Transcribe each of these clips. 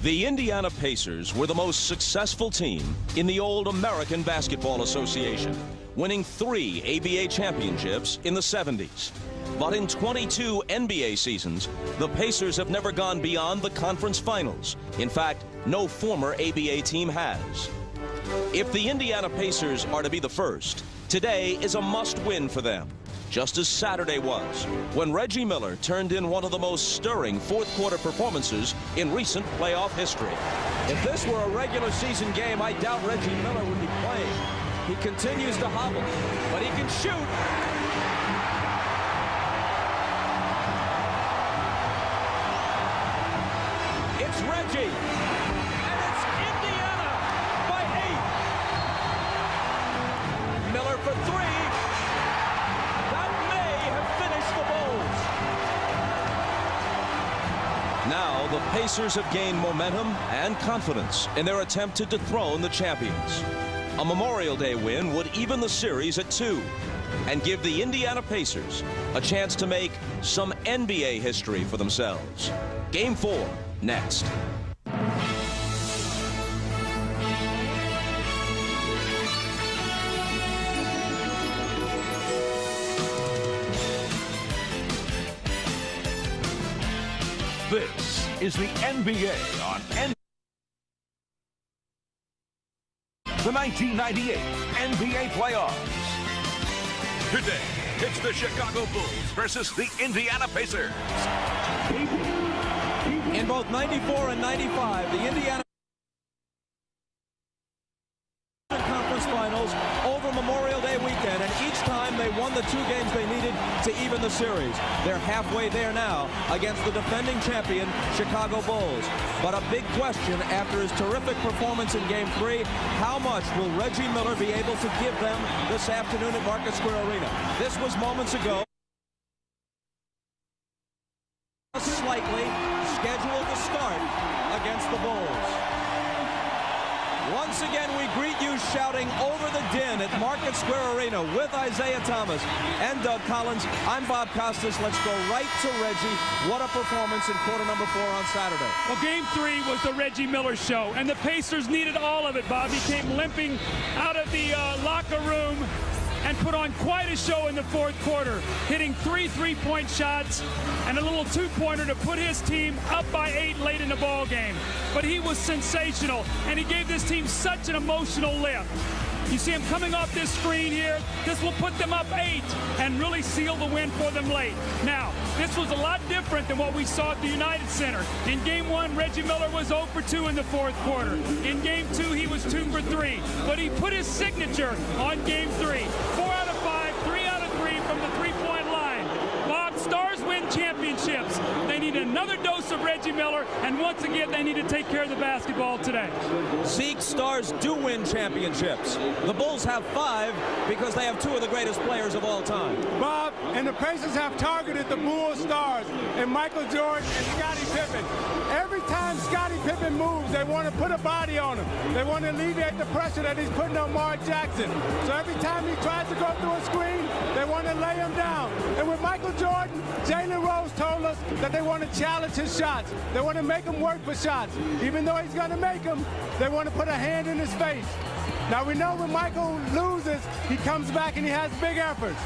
The Indiana Pacers were the most successful team in the old American Basketball Association, winning 3 ABA championships in the 70s. But in 22 NBA seasons, the Pacers have never gone beyond the conference finals. In fact, no former ABA team has. If the Indiana Pacers are to be the first, today is a must-win for them, just as Saturday was, when Reggie Miller turned in one of the most stirring fourth-quarter performances in recent playoff history. If this were a regular season game, I doubt Reggie Miller would be playing. He continues to hobble, but he can shoot. It's Reggie, and it's Indiana by 8. Miller for 3. That may have finished the Bulls. Now, the Pacers have gained momentum and confidence in their attempt to dethrone the champions. A Memorial Day win would even the series at 2 and give the Indiana Pacers a chance to make some NBA history for themselves. Game 4, next. This is the NBA on the 1998 NBA playoffs. Today, it's the Chicago Bulls versus the Indiana Pacers. In both 94 and 95, the Indiana Conference Finals over Memorial Day weekend, and each time they won the 2 games they needed to even the series. They're halfway there now against the defending champion Chicago Bulls. But a big question after his terrific performance in Game 3, how much will Reggie Miller be able to give them this afternoon at Market Square Arena? This was moments ago. Slightly scheduled to start against the Bulls. Once again, we greet you shouting over the din at Market Square Arena with Isaiah Thomas and Doug Collins. I'm Bob Costas. Let's go right to Reggie. What a performance in quarter number 4 on Saturday. Well, Game 3 was the Reggie Miller show, and the Pacers needed all of it, Bob. He came limping out of the locker room and put on quite a show in the fourth quarter, hitting 3 3-point shots and a little 2-pointer to put his team up by 8 late in the ball game. But he was sensational, and he gave this team such an emotional lift. You see him coming off this screen here. This will put them up 8 and really seal the win for them late. Now, this was a lot different than what we saw at the United Center. In Game 1, Reggie Miller was 0 for 2 in the fourth quarter. In Game 2, he was 2 for 3. But he put his signature on Game 3. 4 out of 5, 3 out of 3 from the three-point line. Bob, stars win championships. They need another dose of Reggie Miller, and once again, they need to take care of the basketball today. Zeke, stars do win championships. The Bulls have 5 because they have 2 of the greatest players of all time. Bob, and the Pacers have targeted the Bulls stars and Michael Jordan and Scottie Pippen. Every time Scottie Pippen moves, they want to put a body on him. They want to alleviate the pressure that he's putting on Mark Jackson. So every time he tries to go through a screen, they want to lay him down. And with Michael Jordan, Jalen Rose told us that they want to challenge his shots. They want to make him work for shots. Even though he's going to make them, they want to put a hand in his face. Now we know when Michael loses, he comes back and he has big efforts.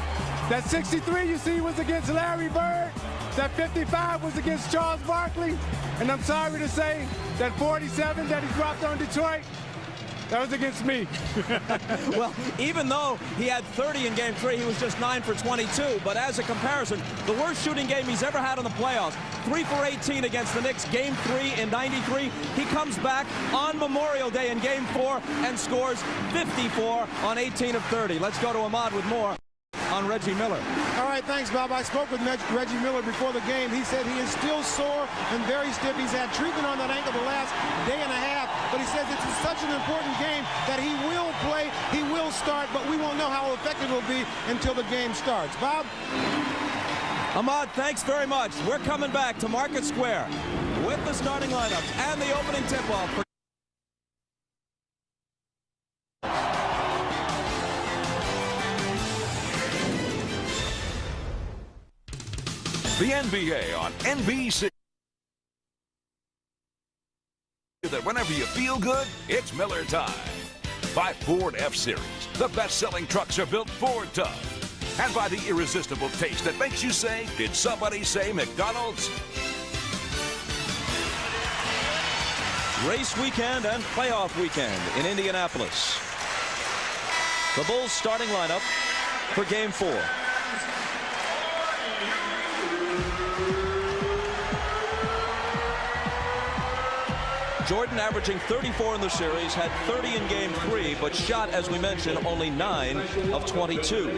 That 63 you see was against Larry Bird. That 55 was against Charles Barkley. And I'm sorry to say that 47 that he dropped on Detroit, that was against me. Well, even though he had 30 in Game 3, he was just 9 for 22. But as a comparison, the worst shooting game he's ever had in the playoffs, 3 for 18 against the Knicks, Game 3 in 93. He comes back on Memorial Day in Game 4 and scores 54 on 18 of 30. Let's go to Ahmad with more on Reggie Miller. All right, thanks, Bob. I spoke with Reggie Miller before the game. He said he is still sore and very stiff. He's had treatment on that ankle the last day and a half, but he says it's such an important game that he will play, he will start, but we won't know how effective it will be until the game starts. Bob? Ahmad, thanks very much. We're coming back to Market Square with the starting lineups and the opening tip-off for The NBA on NBC. Do you feel good? It's Miller time. By Ford F-Series, the best-selling trucks are built Ford tough. And by the irresistible taste that makes you say, did somebody say McDonald's? Race weekend and playoff weekend in Indianapolis. The Bulls starting lineup for Game 4. Jordan averaging 34 in the series, had 30 in Game 3, but shot, as we mentioned, only 9 of 22.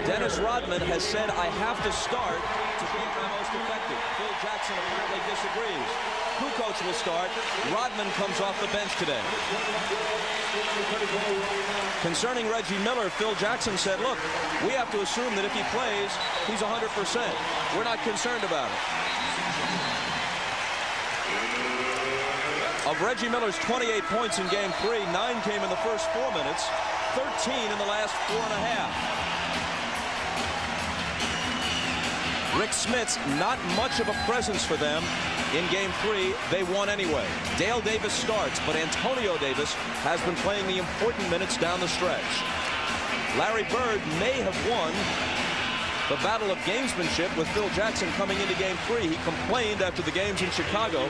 Dennis Rodman has said, I have to start to be my most effective. Phil Jackson apparently disagrees. Kukoc will start. Rodman comes off the bench today. Concerning Reggie Miller, Phil Jackson said, look, we have to assume that if he plays, he's 100%. We're not concerned about it. Of Reggie Miller's 28 points in Game 3, 9 came in the first 4 minutes, 13 in the last 4.5. Rick Smits, not much of a presence for them in Game 3. They won anyway. Dale Davis starts, but Antonio Davis has been playing the important minutes down the stretch. Larry Bird may have won the battle of gamesmanship with Phil Jackson coming into Game 3. He complained after the games in Chicago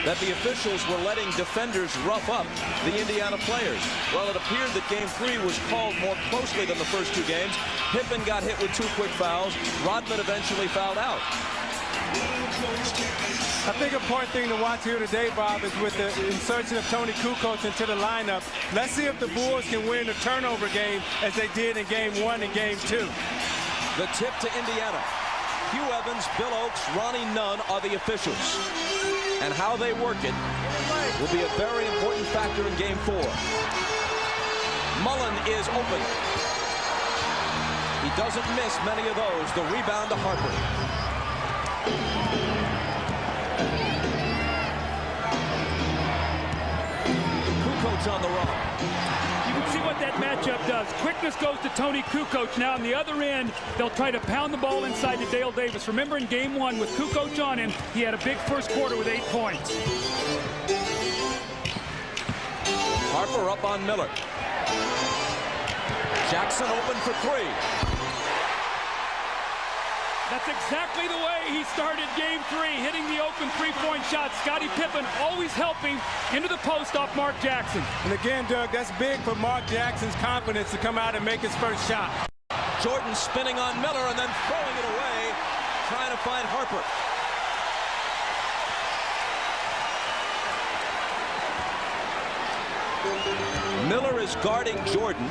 that the officials were letting defenders rough up the Indiana players. Well, it appeared that Game 3 was called more closely than the first 2 games. Pippen got hit with 2 quick fouls. Rodman eventually fouled out. I think an important thing to watch here today, Bob, is with the insertion of Tony Kukoc into the lineup. Let's see if the Bulls can win the turnover game as they did in Game 1 and Game 2. The tip to Indiana. Hugh Evans, Bill Oakes, Ronnie Nunn are the officials. And how they work it will be a very important factor in Game 4. Mullen is open. He doesn't miss many of those. The rebound to Harper. Kukoc on the run. You can see what that matchup does. Quickness goes to Tony Kukoc. Now on the other end, they'll try to pound the ball inside to Dale Davis. Remember in Game 1 with Kukoc on him, he had a big first quarter with 8 points. Harper up on Miller. Jackson open for 3. That's exactly the way he started Game 3, hitting the open three-point shot. Scottie Pippen always helping into the post off Mark Jackson. And again, Doug, that's big for Mark Jackson's confidence to come out and make his first shot. Jordan spinning on Miller and then throwing it away, trying to find Harper. Miller is guarding Jordan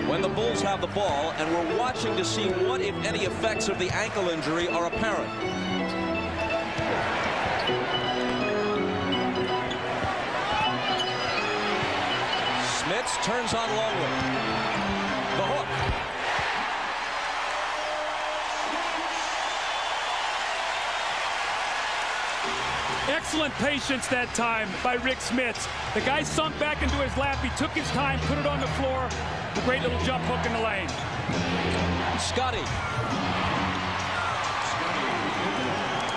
when the Bulls have the ball, and we're watching to see what, if any, effects of the ankle injury are apparent. Smits turns on Longley. The hook. Excellent patience that time by Rick Smits. The guy sunk back into his lap. He took his time, put it on the floor. A great little jump hook in the lane. Scottie.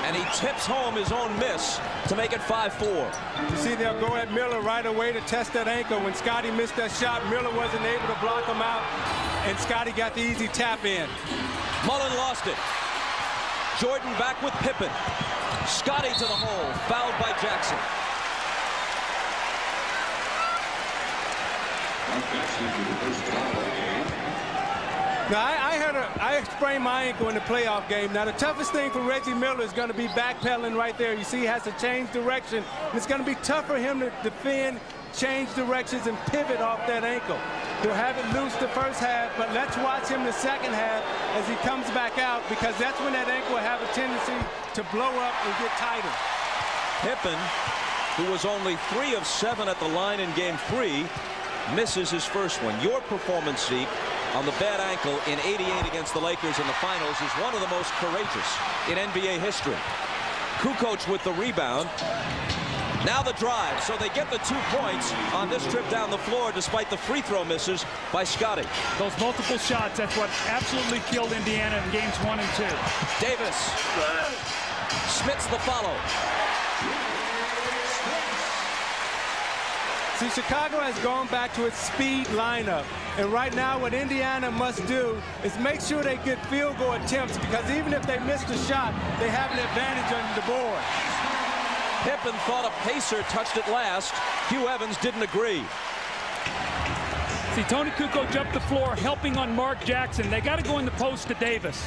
And he tips home his own miss to make it 5-4. You see, they'll go at Miller right away to test that ankle. When Scottie missed that shot, Miller wasn't able to block him out, and Scottie got the easy tap in. Mullen lost it. Jordan back with Pippen. Scottie to the hole, fouled by Jackson. Now, I sprained my ankle in the playoff game. Now, the toughest thing for Reggie Miller is going to be backpedaling right there. You see, he has to change direction. It's going to be tough for him to defend, change directions, and pivot off that ankle. He'll have it loose the first half, but let's watch him the second half as he comes back out, because that's when that ankle will have a tendency to blow up and get tighter. Pippen, who was only 3 of 7 at the line in Game 3, misses his first one. Your performance, Zeke, on the bad ankle in '88 against the Lakers in the finals is one of the most courageous in NBA history. Kukoc with the rebound. Now the drive, so they get the 2 points on this trip down the floor despite the free throw misses by Scottie. Those multiple shots, that's what absolutely killed Indiana in Games 1 and 2. Davis. Smits the follow. See, Chicago has gone back to its speed lineup. And right now what Indiana must do is make sure they get field goal attempts, because even if they miss the shot, they have an advantage on the board. Pippen thought a Pacer touched it last. Hugh Evans didn't agree. See, Tony Kukoc up the floor helping on Mark Jackson. They got to go in the post to Davis.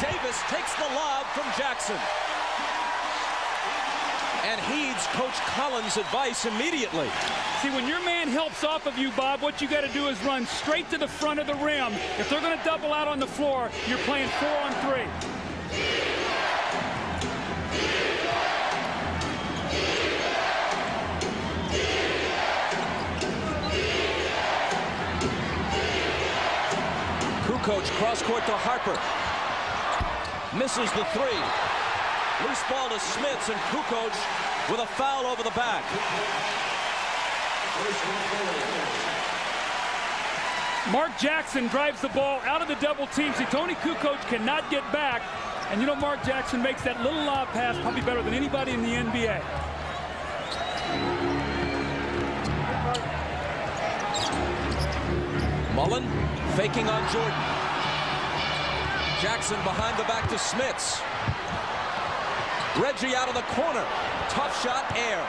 Davis takes the lob from Jackson and heeds Coach Collins' advice immediately. See, when your man helps off of you, Bob, what you got to do is run straight to the front of the rim. If they're going to double out on the floor, you're playing 4-on-3. Kukoc cross-court to Harper. Misses the three. Loose ball to Smits, and Kukoc with a foul over the back. Mark Jackson drives the ball out of the double team. See, Tony Kukoc cannot get back. And you know, Mark Jackson makes that little lob pass probably better than anybody in the NBA. Mullen faking on Jordan. Jackson behind the back to Smits. Reggie out of the corner. Tough shot, air.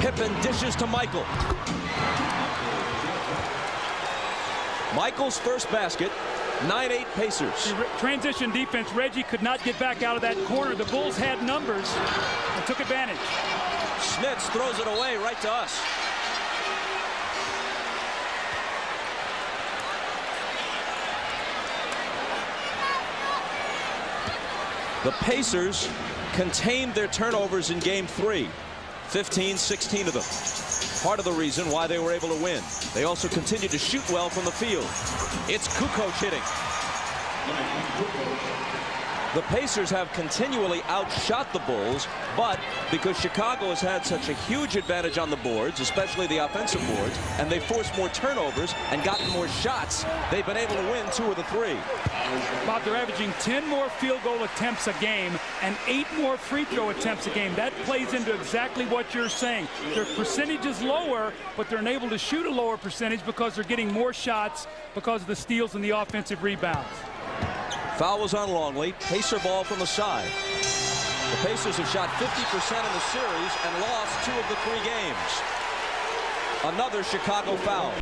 Pippen dishes to Michael. Michael's first basket. 9-8 Pacers. Transition defense. Reggie could not get back out of that corner. The Bulls had numbers and took advantage. Smits throws it away right to us. The Pacers contained their turnovers in Game 3. 15, 16 of them. Part of the reason why they were able to win. They also continued to shoot well from the field. It's Kukoc hitting. The Pacers have continually outshot the Bulls, but because Chicago has had such a huge advantage on the boards, especially the offensive boards, and they forced more turnovers and gotten more shots, they've been able to win 2 of the 3. Bob, they're averaging 10 more field goal attempts a game and 8 more free throw attempts a game. That plays into exactly what you're saying. Their percentage is lower, but they're able to shoot a lower percentage because they're getting more shots because of the steals and the offensive rebounds. Foul was on Longley. Pacer ball from the side. The Pacers have shot 50% in the series and lost 2 of the 3 games. Another Chicago foul.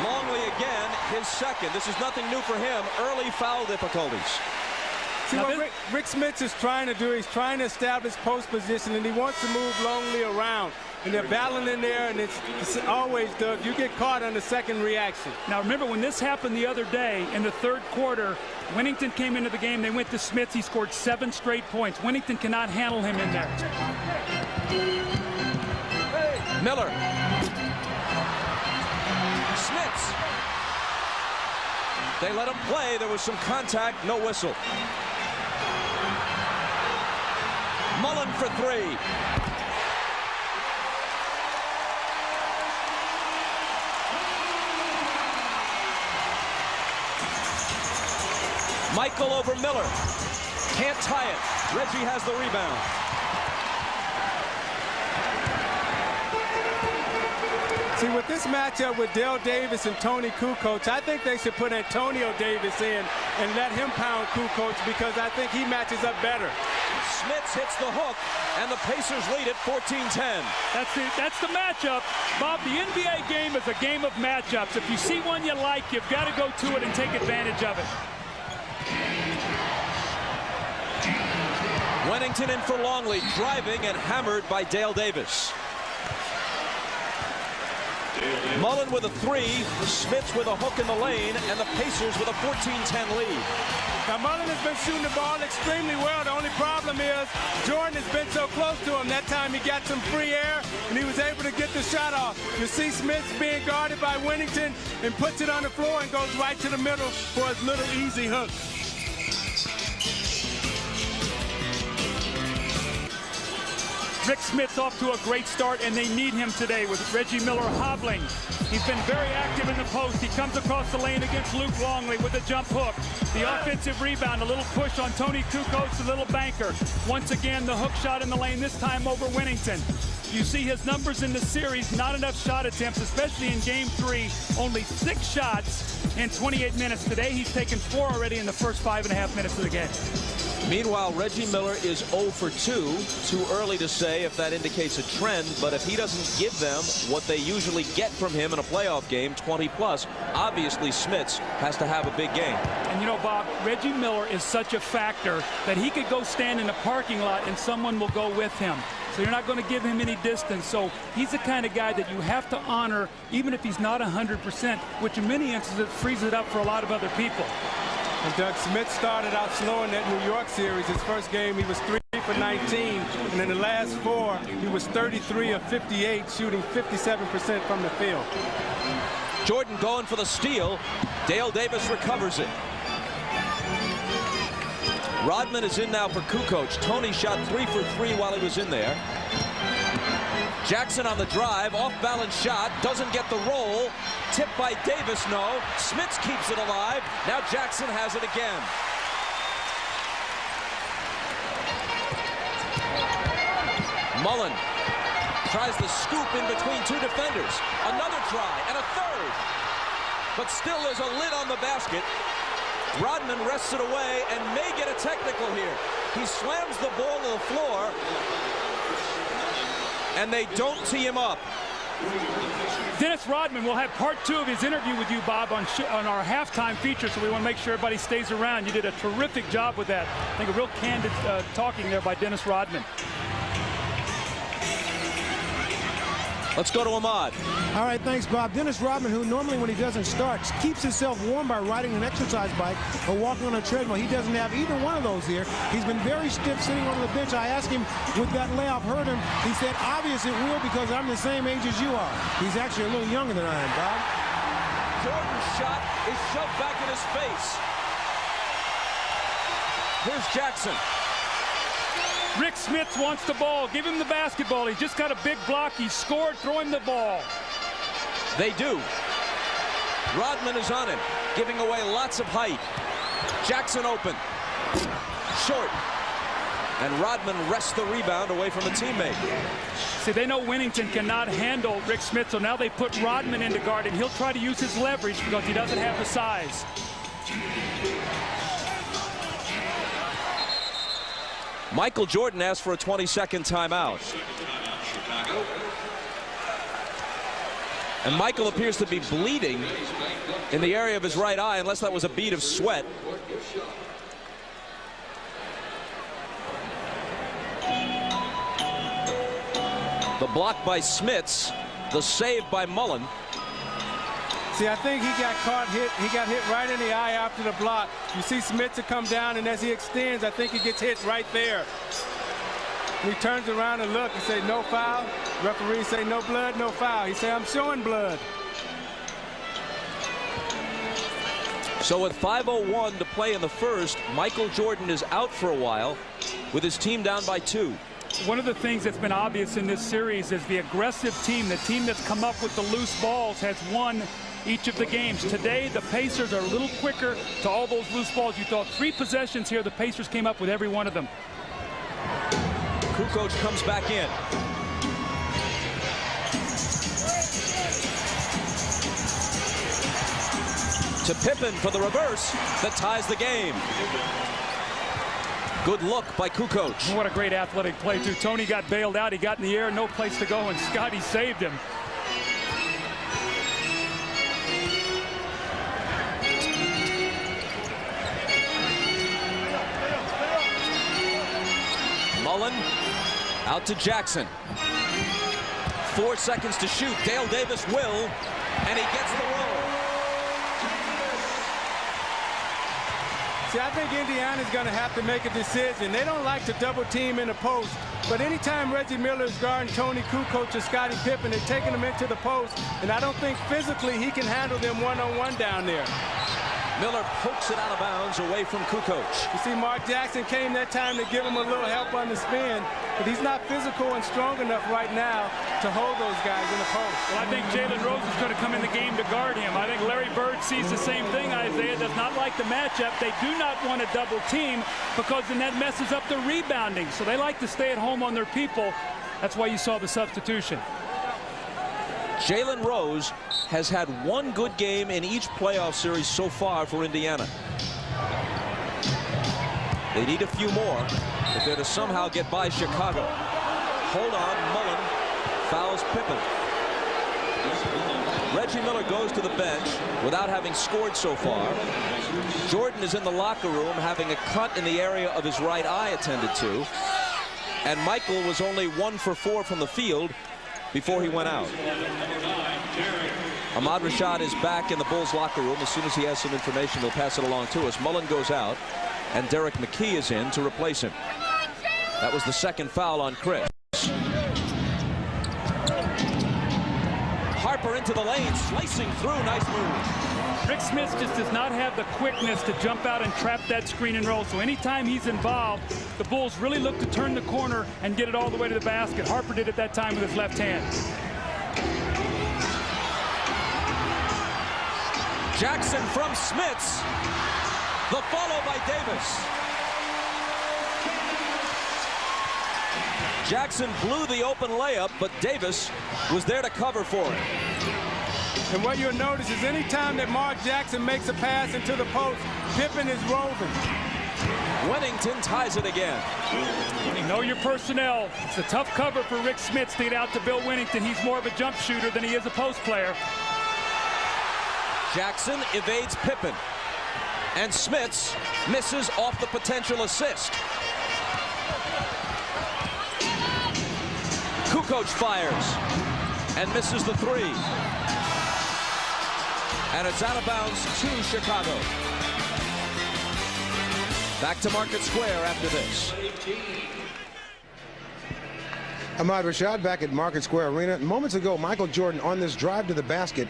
Longley again, his second. This is nothing new for him. Early foul difficulties. See what Rick Smits is trying to do, he's trying to establish post position, and he wants to move Longley around. And they're battling in there, and it's always, Doug, you get caught on the second reaction. Now, remember, when this happened the other day in the third quarter, Winnington came into the game. They went to Smits. He scored 7 straight points. Winnington cannot handle him in there. Miller. Smits. They let him play. There was some contact, no whistle. Mullen for 3. Michael over Miller. Can't tie it. Reggie has the rebound. See, with this matchup with Dale Davis and Tony Kukoc, I think they should put Antonio Davis in and let him pound Kukoc, because I think he matches up better. Smits hits the hook, and the Pacers lead it 14-10. That's the matchup. Bob, the NBA game is a game of matchups. If you see one you like, you've got to go to it and take advantage of it. Wennington in for Longley, driving and hammered by Dale Davis. Mullen with a 3, Smits with a hook in the lane, and the Pacers with a 14-10 lead. Now, Mullen has been shooting the ball extremely well. The only problem is Jordan has been so close to him. That time he got some free air, and he was able to get the shot off. You see Smits being guarded by Wennington and puts it on the floor and goes right to the middle for his little easy hook. Rick Smith's off to a great start, and they need him today with Reggie Miller hobbling. He's been very active in the post. He comes across the lane against Luke Longley with a jump hook. The offensive rebound, a little push on Tony Kukoc, the little banker. Once again, the hook shot in the lane, this time over Winnington. You see his numbers in the series, not enough shot attempts, especially in Game 3. Only 6 shots in 28 minutes. Today, he's taken 4 already in the first 5.5 minutes of the game. Meanwhile, Reggie Miller is 0 for 2. Too early to say if that indicates a trend, but if he doesn't give them what they usually get from him in a playoff game, 20+, obviously Smits has to have a big game. And you know, Bob, Reggie Miller is such a factor that he could go stand in a parking lot and someone will go with him. So you're not going to give him any distance. So he's the kind of guy that you have to honor, even if he's not 100%, which in many instances frees it up for a lot of other people. And Doug Smith started out slow in that New York series. His first game, he was 3 for 19. And in the last 4, he was 33 of 58, shooting 57% from the field. Jordan going for the steal. Dale Davis recovers it. Rodman is in now for Kukoc. Tony shot 3 for 3 while he was in there. Jackson on the drive, off-balance shot, doesn't get the roll. Tipped by Davis, no. Smits keeps it alive. Now Jackson has it again. Mullen tries the scoop in between 2 defenders. Another try and a third. But still there's a lid on the basket. Rodman wrests it away and may get a technical here. He slams the ball to the floor, and they don't tee him up. Dennis Rodman will have part 2 of his interview with you, Bob, on our halftime feature, so we want to make sure everybody stays around. You did a terrific job with that. I think a real candid talking there by Dennis Rodman. Let's go to Ahmad. All right, thanks, Bob. Dennis Rodman, who normally when he doesn't start, keeps himself warm by riding an exercise bike or walking on a treadmill. He doesn't have either one of those here. He's been very stiff sitting on the bench. I asked him, would that layoff hurt him? He said, obvious it will because I'm the same age as you are. He's actually a little younger than I am, Bob. Jordan's shot is shoved back in his face. Here's Jackson. Rick Smith wants the ball. Give him the basketball. He's just got a big block. He scored. Throw him the ball. They do. Rodman is on him, giving away lots of height. Jackson open. Short. And Rodman wrests the rebound away from a teammate. See, they know Winnington cannot handle Rick Smith, so now they put Rodman into guard, and he'll try to use his leverage because he doesn't have the size. Michael Jordan asked for a 20-second timeout. And Michael appears to be bleeding in the area of his right eye, unless that was a bead of sweat. The block by Smits, the save by Mullen. See, I think he got hit. He got hit right in the eye after the block. You see Smith come down, and as he extends, I think he gets hit right there. He turns around and look and say, no foul. Referee say, no blood, no foul. He say, I'm showing blood. So with 5:01 to play in the first, Michael Jordan is out for a while with his team down by 2. One of the things that's been obvious in this series is the aggressive team, the team that's come up with the loose balls, has won each of the games. Today, the Pacers are a little quicker to all those loose balls. You thought 3 possessions here, the Pacers came up with every one of them. Kukoc comes back in. To Pippen for the reverse that ties the game. Good look by Kukoc. What a great athletic play, too. Tony got bailed out. He got in the air, no place to go, and Scotty saved him. Mullen out to Jackson. 4 seconds to shoot. Dale Davis will, and he gets the roll. See, I think Indiana's going to have to make a decision. They don't like to double team in the post, but anytime Reggie Miller's guarding Tony Kukoc or Scottie Pippen, they're taking them into the post, and I don't think physically he can handle them one-on-one down there. Miller pokes it out of bounds away from Kukoc. You see, Mark Jackson came that time to give him a little help on the spin, but he's not physical and strong enough right now to hold those guys in the post. Well, I think Jalen Rose is going to come in the game to guard him. I think Larry Bird sees the same thing. Isaiah does not like the matchup. They do not want to double team because then that messes up their rebounding. So they like to stay at home on their people. That's why you saw the substitution. Jalen Rose has had one good game in each playoff series so far for Indiana. They need a few more if they're to somehow get by Chicago. Hold on, Mullen fouls Pippen. Reggie Miller goes to the bench without having scored so far. Jordan is in the locker room having a cut in the area of his right eye attended to. And Michael was only 1 for 4 from the field before he went out. Ahmad Rashad is back in the Bulls locker room. As soon as he has some information, they'll pass it along to us. Mullen goes out, and Derek McKee is in to replace him. That was the second foul on Chris. Harper into the lane, slicing through. Nice move. Rick Smith just does not have the quickness to jump out and trap that screen and roll. So anytime he's involved, the Bulls really look to turn the corner and get it all the way to the basket. Harper did it that time with his left hand. Jackson from Smits. The follow by Davis. Jackson blew the open layup, but Davis was there to cover for him. And what you'll notice is anytime that Mark Jackson makes a pass into the post, Pippen is roving. Wennington ties it again. You know your personnel. It's a tough cover for Rick Smits to get out to Bill Wennington. He's more of a jump shooter than he is a post player. Jackson evades Pippen. And Smits misses off the potential assist. Kukoc fires and misses the three. And it's out of bounds to Chicago. Back to Market Square after this. Ahmad Rashad back at Market Square Arena. Moments ago, Michael Jordan on this drive to the basket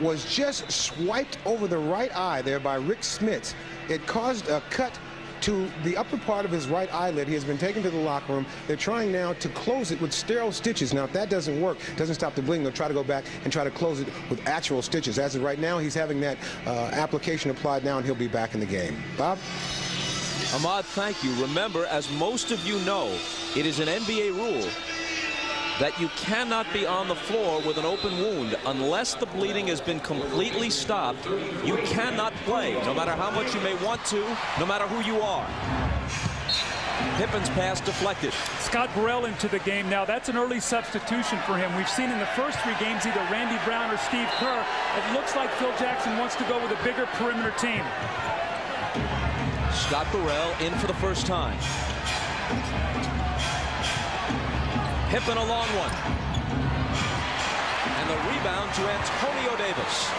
was just swiped over the right eye there by Rick Smits. It caused a cut to the upper part of his right eyelid. He has been taken to the locker room. They're trying now to close it with sterile stitches. Now, if that doesn't work, doesn't stop the bleeding, they'll try to go back and try to close it with actual stitches. As of right now, he's having that application applied now, and he'll be back in the game. Bob? Ahmad, thank you. Remember, as most of you know, it is an NBA rule that you cannot be on the floor with an open wound unless the bleeding has been completely stopped. You cannot play, no matter how much you may want to, no matter who you are. Pippen's pass deflected. Scott Burrell into the game now. That's an early substitution for him. We've seen in the first 3 games either Randy Brown or Steve Kerr. It looks like Phil Jackson wants to go with a bigger perimeter team. Scott Burrell in for the first time. Pippen a long one. And the rebound to Antonio Davis.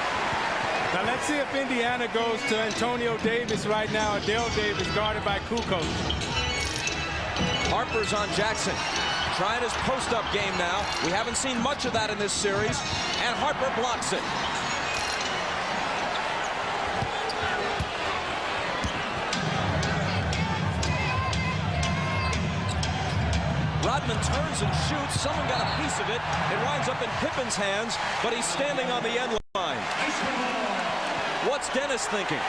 Now let's see if Indiana goes to Antonio Davis right now, or Dale Davis guarded by Kukoc. Harper's on Jackson. Trying his post-up game now. We haven't seen much of that in this series. And Harper blocks it. Rodman turns and shoots. Someone got a piece of it. It winds up in Pippen's hands, but he's standing on the end line. What's Dennis thinking?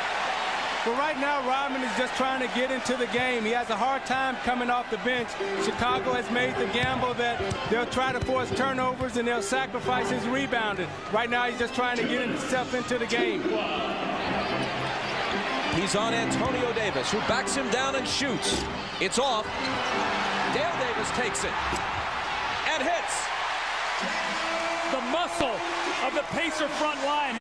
Well, right now, Rodman is just trying to get into the game. He has a hard time coming off the bench. Chicago has made the gamble that they'll try to force turnovers and they'll sacrifice his rebounding. Right now, he's just trying to get himself into the game. He's on Antonio Davis, who backs him down and shoots. It's off. Dale Davis takes it and hits. The muscle of the Pacer front line.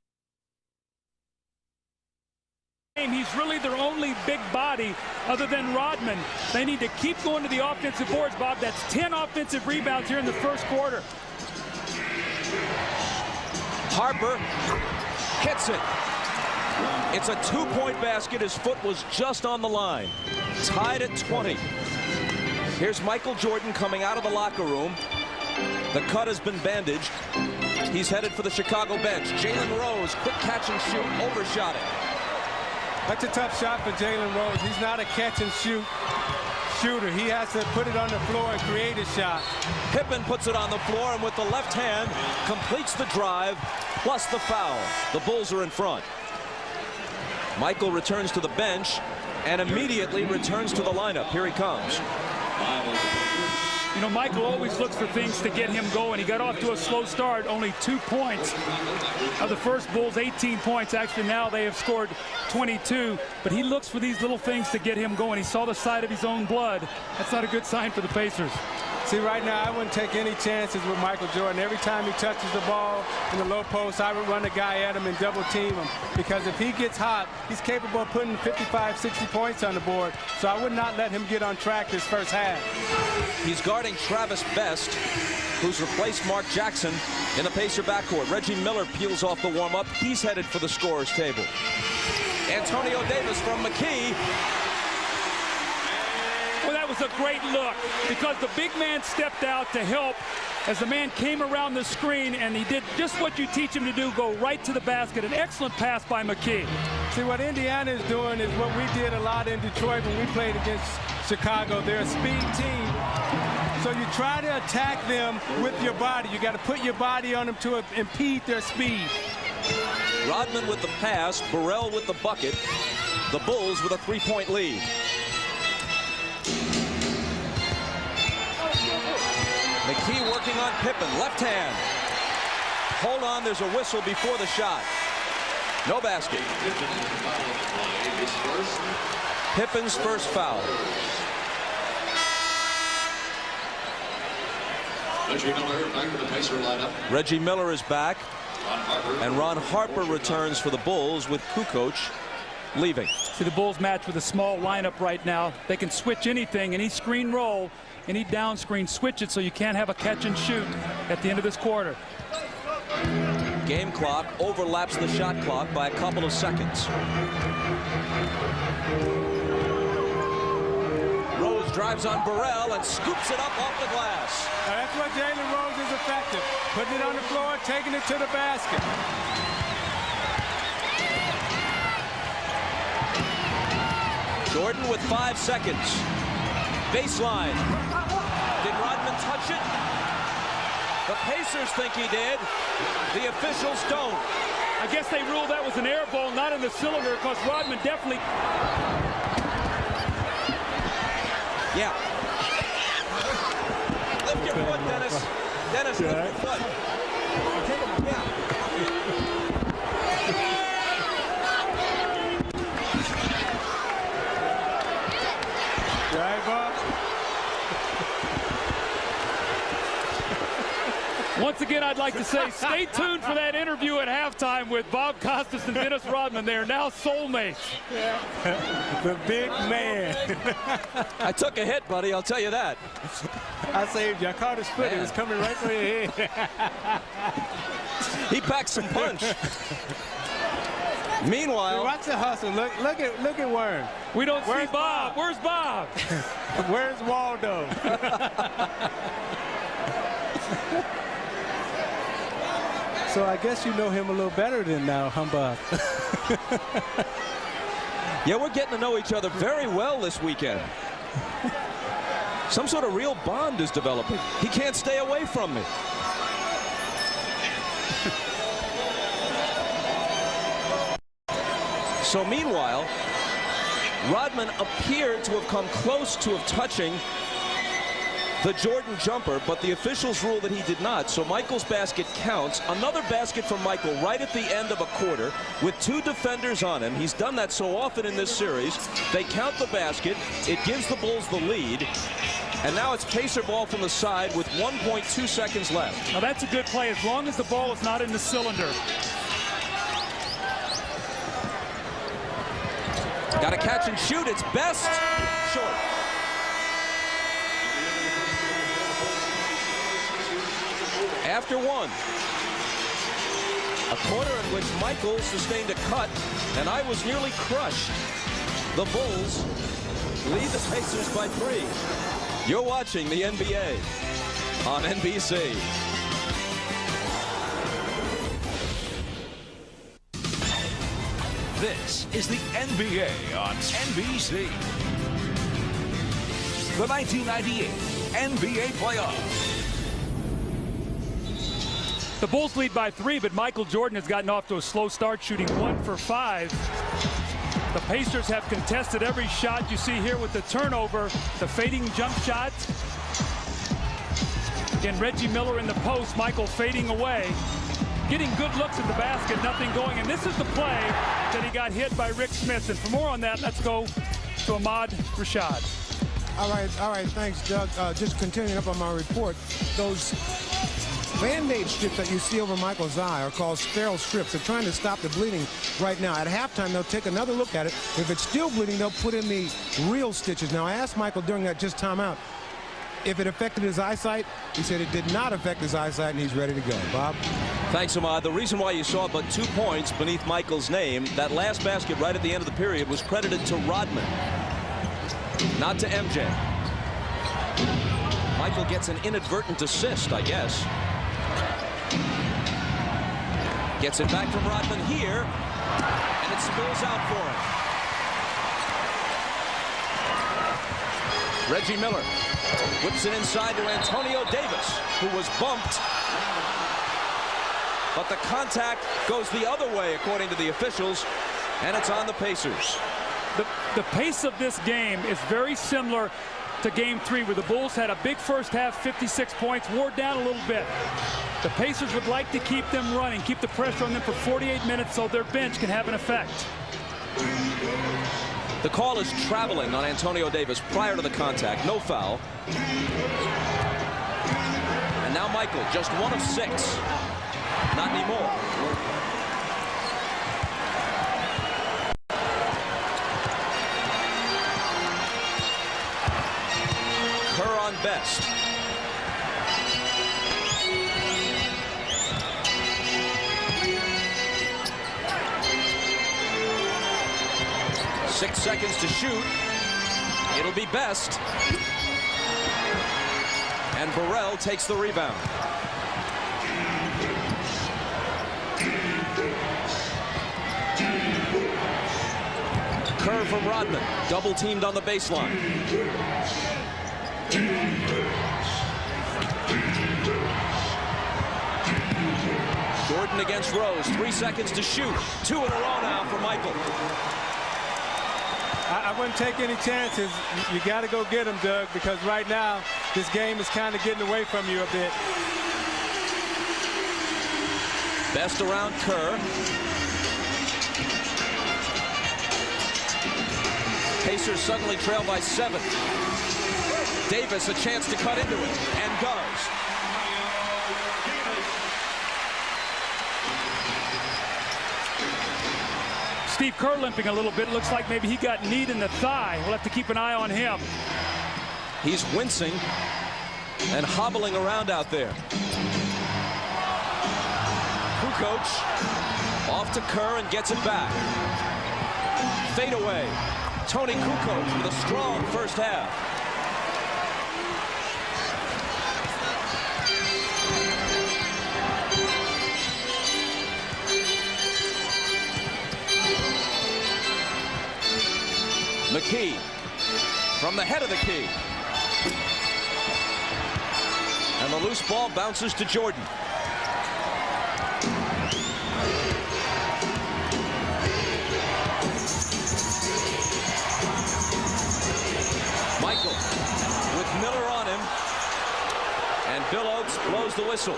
He's really their only big body other than Rodman. They need to keep going to the offensive boards, Bob. That's 10 offensive rebounds here in the first quarter. Harper hits it. It's a 2-point basket. His foot was just on the line. Tied at 20. Here's Michael Jordan coming out of the locker room. The cut has been bandaged. He's headed for the Chicago bench. Jalen Rose, quick catch and shoot, overshot it. That's a tough shot for Jalen Rose. He's not a catch-and-shoot shooter. He has to put it on the floor and create a shot. Pippen puts it on the floor and with the left hand completes the drive plus the foul. The Bulls are in front. Michael returns to the bench and immediately returns to the lineup. Here he comes. You know, Michael always looks for things to get him going. He got off to a slow start, only 2 points. Of the first Bulls, 18 points. Actually, now they have scored 22. But he looks for these little things to get him going. He saw the side of his own blood. That's not a good sign for the Pacers. See, right now, I wouldn't take any chances with Michael Jordan. Every time he touches the ball in the low post, I would run the guy at him and double team him. Because if he gets hot, he's capable of putting 55, 60 points on the board. So I would not let him get on track this first half. He's guarding Travis Best, who's replaced Mark Jackson in the Pacer backcourt. Reggie Miller peels off the warm-up. He's headed for the scorer's table. Antonio Davis from McKee. Well, that was a great look because the big man stepped out to help as the man came around the screen, and he did just what you teach him to do, go right to the basket. An excellent pass by McKee. See, what Indiana is doing is what we did a lot in Detroit when we played against Chicago. They're a speed team. So you try to attack them with your body. You got to put your body on them to impede their speed. Rodman with the pass, Burrell with the bucket. The Bulls with a 3-point lead. McKee working on Pippen, left hand. Hold on, there's a whistle before the shot. No basket. Pippen's first foul. Reggie Miller back to the Pacer lineup. Reggie Miller is back. And Ron Harper returns for the Bulls with Kukoc leaving. See, the Bulls match with a small lineup right now. They can switch anything, any screen roll, any down screen, switch it so you can't have a catch and shoot at the end of this quarter. Game clock overlaps the shot clock by a couple of seconds. Rose drives on Burrell and scoops it up off the glass. Now that's what Jalen Rose is effective. Putting it on the floor, taking it to the basket. Jordan with 5 seconds. Baseline. Did Rodman touch it? The Pacers think he did. The officials don't. I guess they ruled that was an air ball, not in the cylinder, because Rodman definitely... Yeah. Lift your foot, Dennis. Dennis, lift your foot. Yeah. Right, Bob? Once again, I'd like to say, stay tuned for that interview at halftime with Bob Costas and Dennis Rodman. They are now soulmates. Yeah. The big man. I took a hit, buddy, I'll tell you that. I saved you. I caught his foot. It was coming right for your head. He packed some punch. Meanwhile, watch the hustle. Look at Worm. We don't see Where's Bob. Where's Bob? Where's Waldo? So I guess you know him a little better than now, Humbug. Yeah, we're getting to know each other very well this weekend. Some sort of real bond is developing. He can't stay away from me. So meanwhile, Rodman appeared to have come close to touching the Jordan jumper, but the officials ruled that he did not. So Michael's basket counts. Another basket from Michael right at the end of a quarter with 2 defenders on him. He's done that so often in this series. They count the basket. It gives the Bulls the lead. And now it's Pacer ball from the side with 1.2 seconds left. Now that's a good play as long as the ball is not in the cylinder. Got to catch and shoot. It's Best. Short. After 1. A quarter in which Michael sustained a cut, and I was nearly crushed. The Bulls lead the Pacers by 3. You're watching the NBA on NBC. This is the NBA on NBC. The 1998 NBA playoffs. The Bulls lead by 3, but Michael Jordan has gotten off to a slow start, shooting 1 for 5. The Pacers have contested every shot you see here with the turnover, the fading jump shot. Again, Reggie Miller in the post, Michael fading away. Getting good looks at the basket, nothing going. And this is the play that he got hit by Rick Smith. And for more on that, let's go to Ahmad Rashad. All right, thanks, Doug. Just continuing up on my report, those Band-Aid strips that you see over Michael's eye are called sterile strips. They're trying to stop the bleeding right now. At halftime, they'll take another look at it. If it's still bleeding, they'll put in the real stitches. Now, I asked Michael during that just timeout if it affected his eyesight. He said it did not affect his eyesight, and he's ready to go. Bob? Thanks, Ahmad. The reason why you saw but 2 points beneath Michael's name, that last basket right at the end of the period was credited to Rodman, not to MJ. Michael gets an inadvertent assist, I guess. Gets it back from Rodman here, and it spills out for him. Reggie Miller whips it inside to Antonio Davis, who was bumped. But the contact goes the other way, according to the officials, and it's on the Pacers. The pace of this game is very similar to Game 3, where the Bulls had a big first half, 56 points, wore down a little bit. The Pacers would like to keep them running, keep the pressure on them for 48 minutes so their bench can have an effect. The call is traveling on Antonio Davis prior to the contact. No foul. And now Michael, just 1 of 6. Not anymore. Kerr on best. Six seconds to shoot. It'll be best. And Burrell takes the rebound. Kerr from Rodman, double teamed on the baseline. Jordan against Rose, 3 seconds to shoot. 2 in a row now for Michael. I wouldn't take any chances. You got to go get him, Doug, because right now this game is kind of getting away from you a bit. Best around Kerr. Pacers suddenly trail by 7. Davis a chance to cut into it, and does. Steve Kerr limping a little bit. Looks like maybe he got kneed in the thigh. We'll have to keep an eye on him. He's wincing and hobbling around out there. Kukoc off to Kerr and gets it back. Fade away. Tony Kukoc with a strong first half. McKee from the head of the key. And the loose ball bounces to Jordan. Michael with Miller on him. And Bill Oates blows the whistle.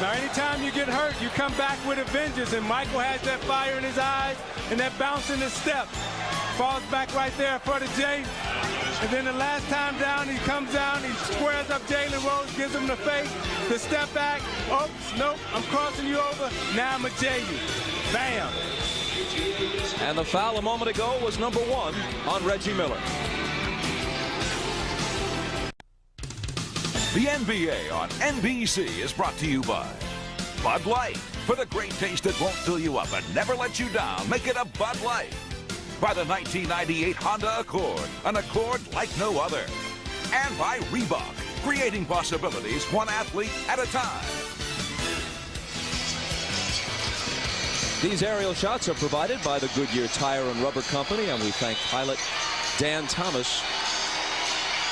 Now, anytime you get hurt, you come back with a vengeance, and Michael has that fire in his eyes and that bounce in his step. Falls back right there for the J. And then the last time down, he comes down, he squares up Jalen Rose, gives him the face, the step back. Oops, nope, I'm crossing you over. Now I'm a J you. Bam. And the foul a moment ago was number 1 on Reggie Miller. The NBA on NBC is brought to you by Bud Light. For the great taste that won't fill you up and never let you down, make it a Bud Light. By the 1998 Honda Accord, an Accord like no other. And by Reebok, creating possibilities 1 athlete at a time. These aerial shots are provided by the Goodyear Tire and Rubber Company, and we thank pilot Dan Thomas.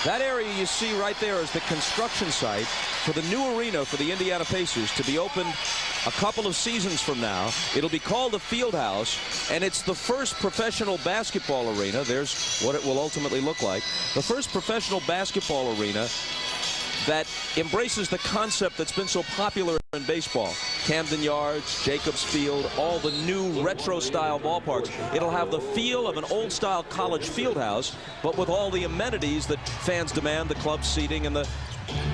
That area you see right there is the construction site for the new arena for the Indiana Pacers to be opened a couple of seasons from now. It'll be called the Fieldhouse, and it's the first professional basketball arena. There's what it will ultimately look like. The first professional basketball arena that embraces the concept that's been so popular in baseball. Camden Yards, Jacobs Field, all the new retro-style ballparks. It'll have the feel of an old-style college field house, but with all the amenities that fans demand, the club seating and the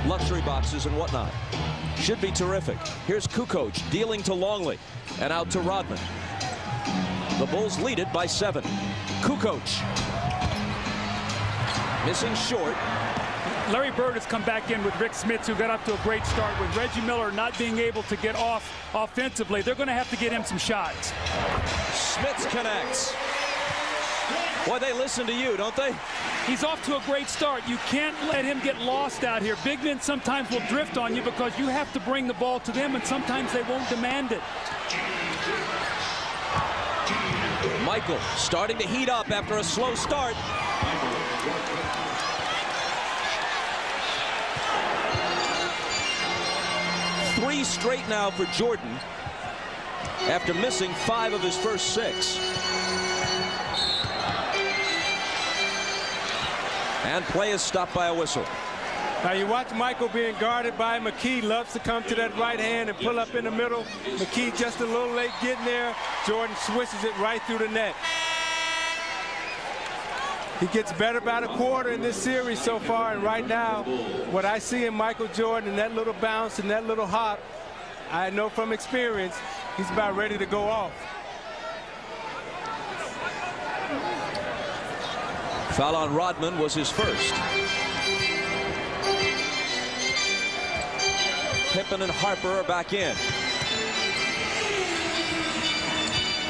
luxury boxes and whatnot. Should be terrific. Here's Kukoc dealing to Longley and out to Rodman. The Bulls lead it by 7. Kukoc missing short. Larry Bird has come back in with Rick Smits, who got up to a great start. With Reggie Miller not being able to get off offensively, they're going to have to get him some shots. Smits connects. Boy, they listen to you, don't they? He's off to a great start. You can't let him get lost out here. Big men sometimes will drift on you because you have to bring the ball to them, and sometimes they won't demand it. Michael starting to heat up after a slow start. Three straight now for Jordan after missing 5 of his first 6. And play is stopped by a whistle. Now you watch Michael being guarded by McKee. Loves to come to that right hand and pull up in the middle. McKee just a little late getting there. Jordan swishes it right through the net. He gets better by the quarter in this series so far, and right now, what I see in Michael Jordan and that little bounce and that little hop, I know from experience, he's about ready to go off. Foul on Rodman was his first. Pippen and Harper are back in.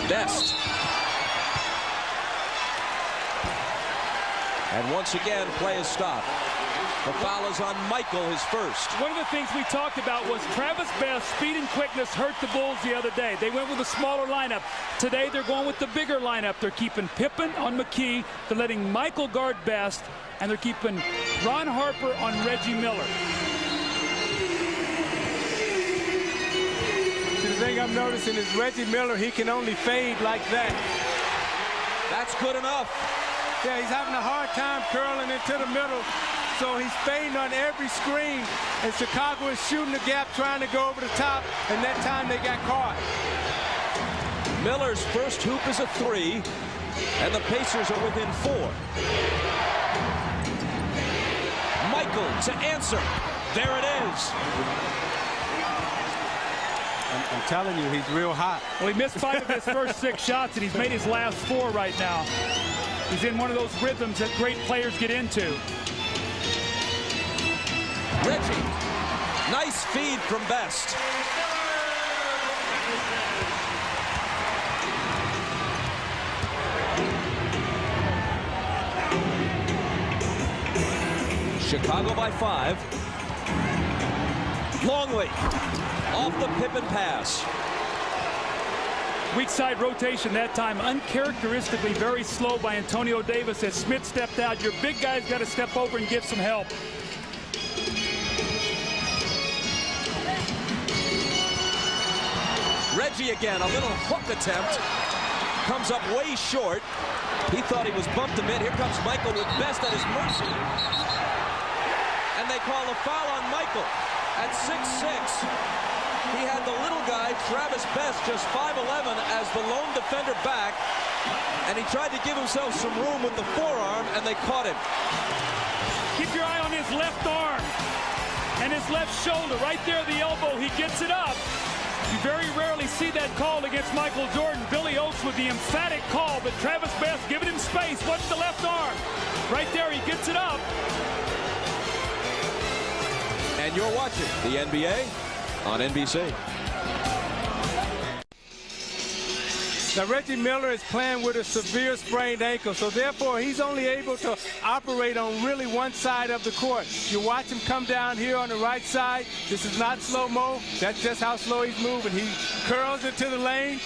Best. And once again, play is stopped. The foul is on Michael, his first. One of the things we talked about was Travis Best's speed and quickness hurt the Bulls the other day. They went with a smaller lineup. Today, they're going with the bigger lineup. They're keeping Pippen on McKee. They're letting Michael guard Best. And they're keeping Ron Harper on Reggie Miller. See, the thing I'm noticing is Reggie Miller, he can only fade like that. That's good enough. Yeah, he's having a hard time curling into the middle. So he's fading on every screen. And Chicago is shooting the gap, trying to go over the top. And that time they got caught. Miller's first hoop is a 3. And the Pacers are within 4. Michael to answer. There it is. I'm telling you, he's real hot. Well, he missed 5 of his first 6 shots, and he's made his last 4 right now. He's in one of those rhythms that great players get into. Reggie, nice feed from Best. Chicago by 5. Longley off the Pippen pass. Weak side rotation that time, uncharacteristically very slow by Antonio Davis as Smith stepped out. Your big guy's got to step over and give some help. Reggie again, a little hook attempt. Comes up way short. He thought he was bumped a bit. Here comes Michael with Best at his mercy. And they call a foul on Michael at 6'6". He had the little guy, Travis Best, just 5'11", as the lone defender back. And he tried to give himself some room with the forearm, and they caught him. Keep your eye on his left arm and his left shoulder. Right there at the elbow, he gets it up. You very rarely see that called against Michael Jordan. Billy Oates with the emphatic call, but Travis Best giving him space. Watch the left arm. Right there, he gets it up. And you're watching the NBA on NBC. Now, Reggie Miller is playing with a severe sprained ankle, so therefore he's only able to operate on really one side of the court. You watch him come down here on the right side. This is not slow-mo. That's just how slow he's moving. He curls into the lane.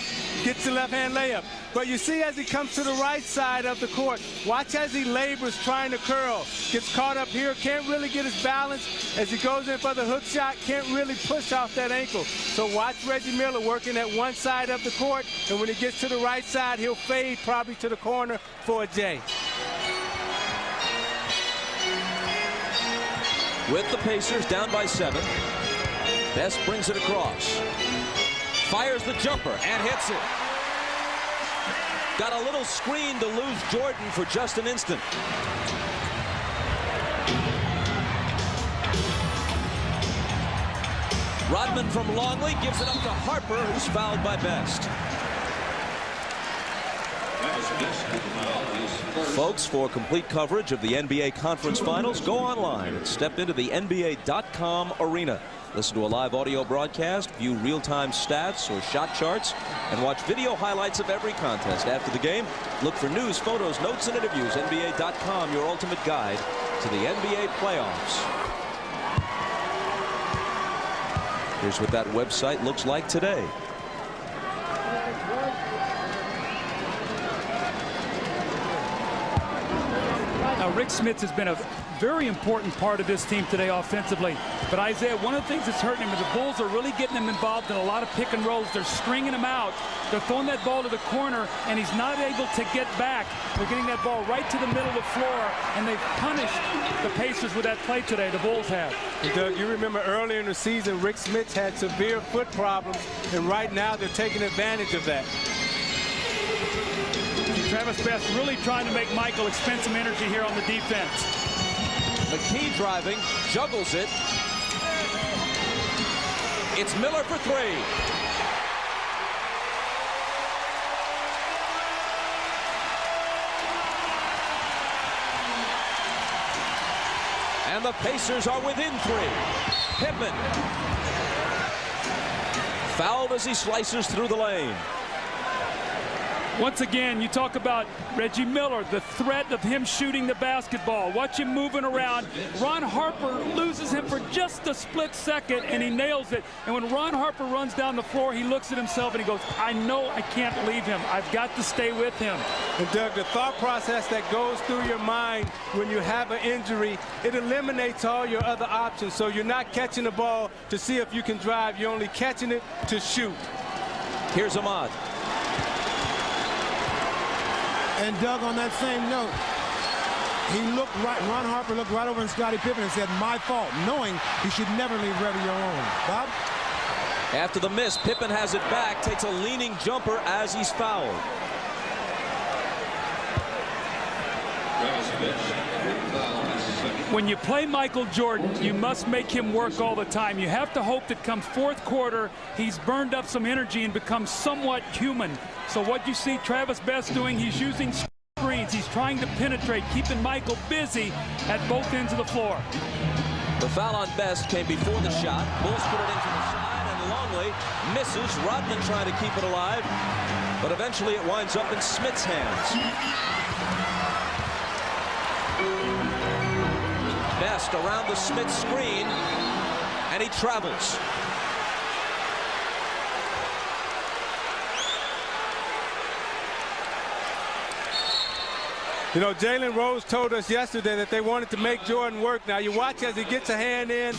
gets the left-hand layup. But you see as he comes to the right side of the court, watch as he labors trying to curl. Gets caught up here, can't really get his balance. As he goes in for the hook shot, can't really push off that ankle. So watch Reggie Miller working at one side of the court, and when he gets to the right side, he'll fade probably to the corner for a J. With the Pacers down by 7, Best brings it across. Fires the jumper and hits it. Got a little screen to lose Jordan for just an instant. Rodman from Longley gives it up to Harper, who's fouled by Best. Folks, for complete coverage of the NBA Conference Finals, go online and step into the NBA.com arena. Listen to a live audio broadcast, view real-time stats or shot charts, and watch video highlights of every contest. After the game, look for news, photos, notes, and interviews. NBA.com, your ultimate guide to the NBA playoffs. Here's what that website looks like today. Now, Rick Smits has been a very important part of this team today offensively. But Isaiah, one of the things that's hurting him is the Bulls are really getting him involved in a lot of pick and rolls. They're stringing him out. They're throwing that ball to the corner, and he's not able to get back. They're getting that ball right to the middle of the floor, and they've punished the Pacers with that play today. The Bulls have. Doug, you remember earlier in the season, Rick Smits had severe foot problems, and right now they're taking advantage of that. Travis Best really trying to make Michael expend some energy here on the defense. McKee driving, juggles it. It's Miller for three. And the Pacers are within three. Pippen fouled as he slices through the lane. Once again, you talk about Reggie Miller, the threat of him shooting the basketball. Watch him moving around. Ron Harper loses him for just a split second, and he nails it. And when Ron Harper runs down the floor, he looks at himself and he goes, I know I can't leave him. I've got to stay with him. And Doug, the thought process that goes through your mind when you have an injury, it eliminates all your other options. So you're not catching the ball to see if you can drive. You're only catching it to shoot. Here's Ahmad. And Doug, on that same note, he looked right, Ron Harper looked right over at Scottie Pippen and said, my fault, knowing he should never leave Reggie alone. Bob? After the miss, Pippen has it back, takes a leaning jumper as he's fouled. When you play Michael Jordan, you must make him work all the time. You have to hope that come fourth quarter, he's burned up some energy and becomes somewhat human. So what you see Travis Best doing, he's using screens. He's trying to penetrate, keeping Michael busy at both ends of the floor. The foul on Best came before the shot. Bulls put it into the side, and Longley misses. Rodman trying to keep it alive, but eventually it winds up in Smits' hands. Best around the Smits screen, and he travels. You know, Jalen Rose told us yesterday that they wanted to make Jordan work. Now you watch as he gets a hand in,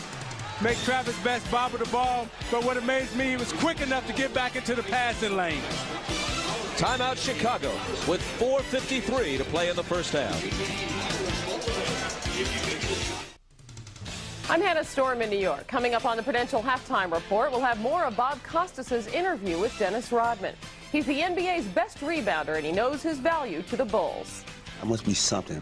make Travis Best bobble the ball, but what amazed me, he was quick enough to get back into the passing lane. Timeout Chicago with 4:53 to play in the first half. I'm Hannah Storm in New York. Coming up on the Prudential Halftime Report, we'll have more of Bob Costas's interview with Dennis Rodman. He's the NBA's best rebounder, and he knows his value to the Bulls. There must be something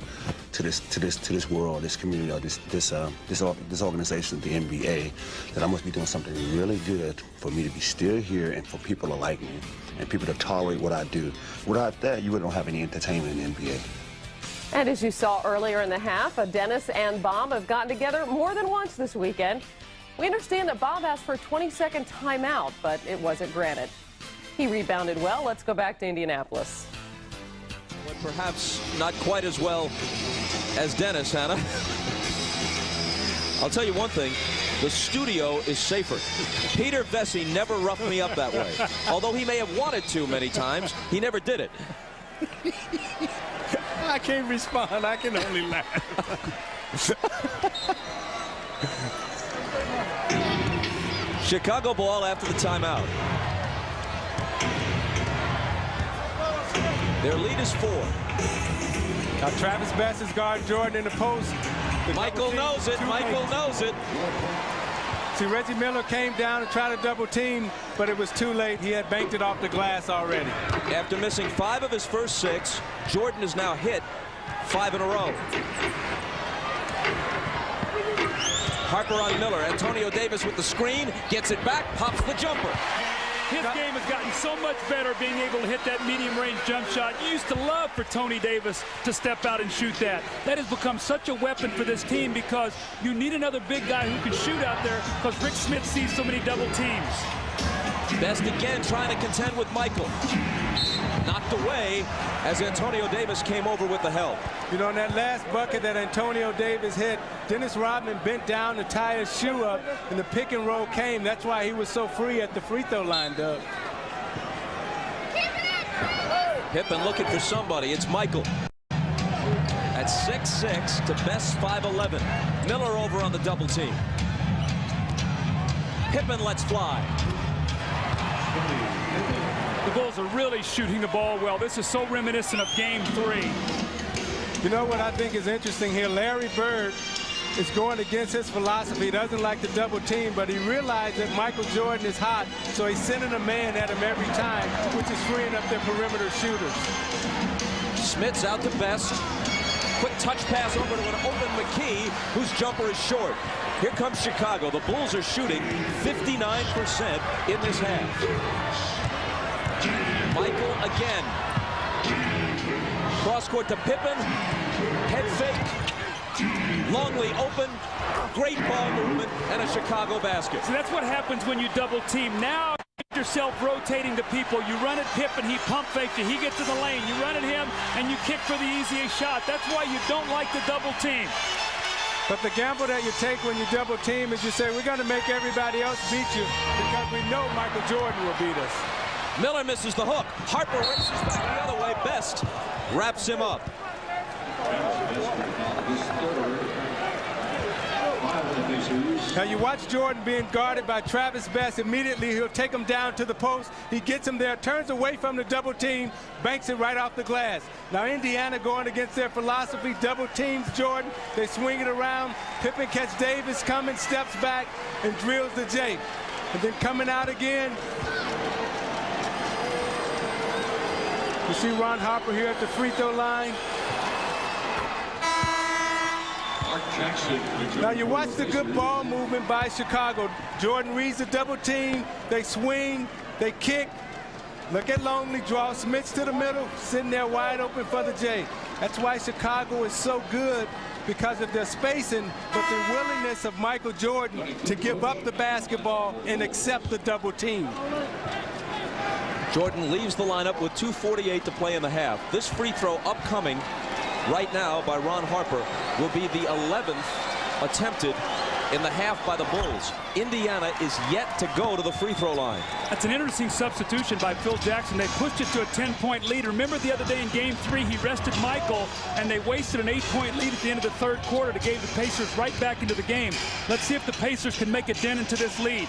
to this world, this community, or this organization, the NBA, that I must be doing something really good for me to be still here and for people to like me and people to tolerate what I do. Without that, you don't have any entertainment in the NBA. And as you saw earlier in the half, Dennis and Bob have gotten together more than once this weekend. We understand that Bob asked for a 20-second timeout, but it wasn't granted. He rebounded well. Let's go back to Indianapolis. But perhaps not quite as well as Dennis, Hannah. I'll tell you one thing. the studio is safer. Peter Vesey never roughed me up that way. Although he may have wanted to many times, he never did it. I can't respond. I can only laugh. Chicago ball after the timeout. Their lead is 4. Now Travis Best is guarding Jordan in the post. Michael knows it. Michael knows it. See, Reggie Miller came down and tried to double team, but it was too late. He had banked it off the glass already. After missing 5 of his first 6, Jordan has now hit 5 in a row. Harper on Miller. Antonio Davis with the screen. Gets it back. Pops the jumper. His game has gotten so much better being able to hit that medium-range jump shot. You used to love for Tony Davis to step out and shoot that. That has become such a weapon for this team because you need another big guy who can shoot out there because Rick Smith sees so many double teams. Best again trying to contend with Michael. Knocked away as Antonio Davis came over with the help. You know, in that last bucket that Antonio Davis hit, Dennis Rodman bent down to tie his shoe up, and the pick and roll came. That's why he was so free at the free throw line, Doug. Pippen looking for somebody. It's Michael. At 6'6" to Best 5'11". Miller over on the double team. Pippen lets fly. The Bulls are really shooting the ball well. This is so reminiscent of Game 3. You know what I think is interesting here? Larry Bird is going against his philosophy. He doesn't like the double team, but he realized that Michael Jordan is hot, so he's sending a man at him every time, which is freeing up their perimeter shooters. Smith's out to Best. Quick touch pass over to an open McKee, whose jumper is short. Here comes Chicago. The Bulls are shooting 59% in this half. Michael again. Cross court to Pippen. Head fake. Longley open. Great ball movement and a Chicago basket. So that's what happens when you double team. Now you get yourself rotating to people. You run at Pippen, he pump fakes you. He gets to the lane. You run at him and you kick for the easiest shot. That's why you don't like the double team. But the gamble that you take when you double team is you say, we're going to make everybody else beat you because we know Michael Jordan will beat us. Miller misses the hook. Harper races back the other way. Best wraps him up. Now you watch Jordan being guarded by Travis Best. Immediately he'll take him down to the post. He gets him there, turns away from the double team, banks it right off the glass. Now Indiana going against their philosophy, double teams Jordan. They swing it around. Pippen catches Davis coming, steps back, and drills the J. And then coming out again. You see Ron Harper here at the free throw line. Now you watch the good ball movement by Chicago. Jordan reads the double team. They swing. They kick. Look at Longley draw Smith to the middle, sitting there wide open for the J. That's why Chicago is so good, because of their spacing, but the willingness of Michael Jordan to give up the basketball and accept the double team. Jordan leaves the lineup with 2:48 to play in the half. This free throw upcoming right now by Ron Harper will be the 11th attempted in the half by the Bulls. Indiana is yet to go to the free throw line. That's an interesting substitution by Phil Jackson. They pushed it to a 10-point lead. Remember the other day in Game 3, he rested Michael, and they wasted an 8-point lead at the end of the third quarter to give the Pacers right back into the game. Let's see if the Pacers can make a dent into this lead.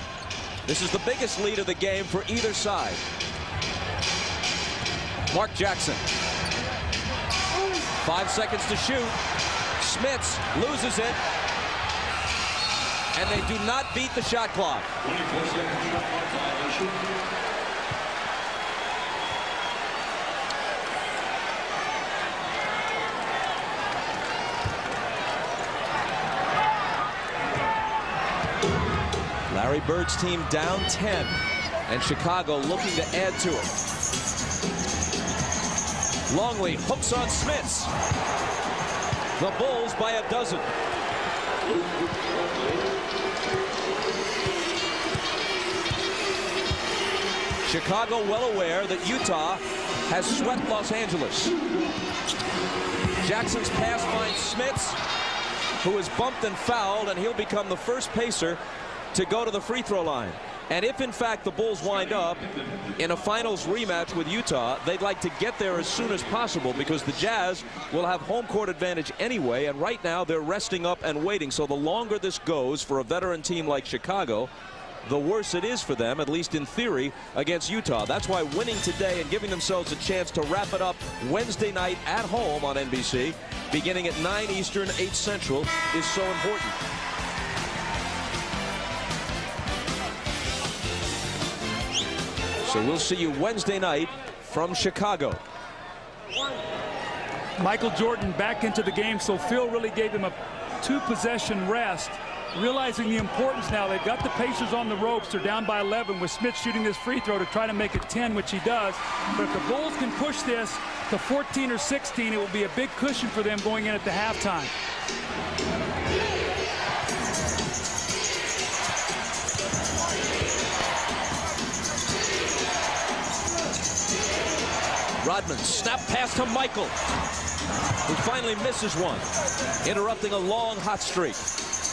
This is the biggest lead of the game for either side. Mark Jackson. 5 seconds to shoot. Smits loses it. And they do not beat the shot clock. Larry Bird's team down 10. And Chicago looking to add to it. Longley hooks on Smits. The Bulls by a dozen. Chicago well aware that Utah has swept Los Angeles. Jackson's pass finds Smits. who is bumped and fouled, and he'll become the first Pacer to go to the free throw line. And if in fact the Bulls wind up in a finals rematch with Utah, they'd like to get there as soon as possible because the Jazz will have home court advantage anyway, and right now they're resting up and waiting. So the longer this goes for a veteran team like Chicago, the worse it is for them, at least in theory, against Utah. That's why winning today and giving themselves a chance to wrap it up Wednesday night at home on NBC, beginning at 9 Eastern, 8 Central, is so important. So we'll see you Wednesday night from Chicago. Michael Jordan back into the game, so Phil really gave him a 2-possession rest, realizing the importance now. They've got the Pacers on the ropes. They're down by 11 with Smith shooting this free throw to try to make it 10, which he does. But if the Bulls can push this to 14 or 16, it will be a big cushion for them going in at the halftime. Rodman, snap pass to Michael, who finally misses one, interrupting a long hot streak.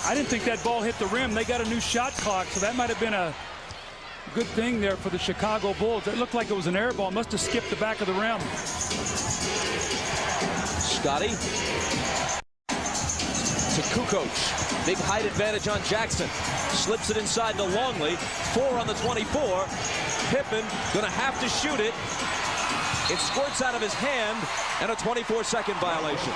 I didn't think that ball hit the rim. They got a new shot clock, so that might have been a good thing there for the Chicago Bulls. It looked like it was an air ball. Must have skipped the back of the rim. Scotty to Kukoc. Big height advantage on Jackson. Slips it inside to Longley. 4 on the 24. Pippen gonna have to shoot it. It squirts out of his hand, and a 24-second violation.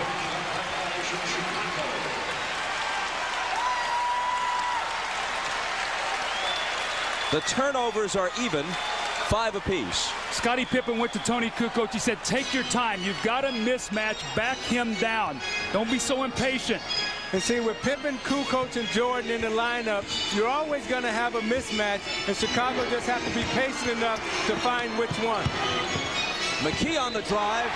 The turnovers are even, 5 apiece. Scottie Pippen went to Tony Kukoc. He said, take your time. You've got a mismatch. Back him down. Don't be so impatient. And see, with Pippen, Kukoc, and Jordan in the lineup, you're always going to have a mismatch, and Chicago just have to be patient enough to find which one. McKee on the drive,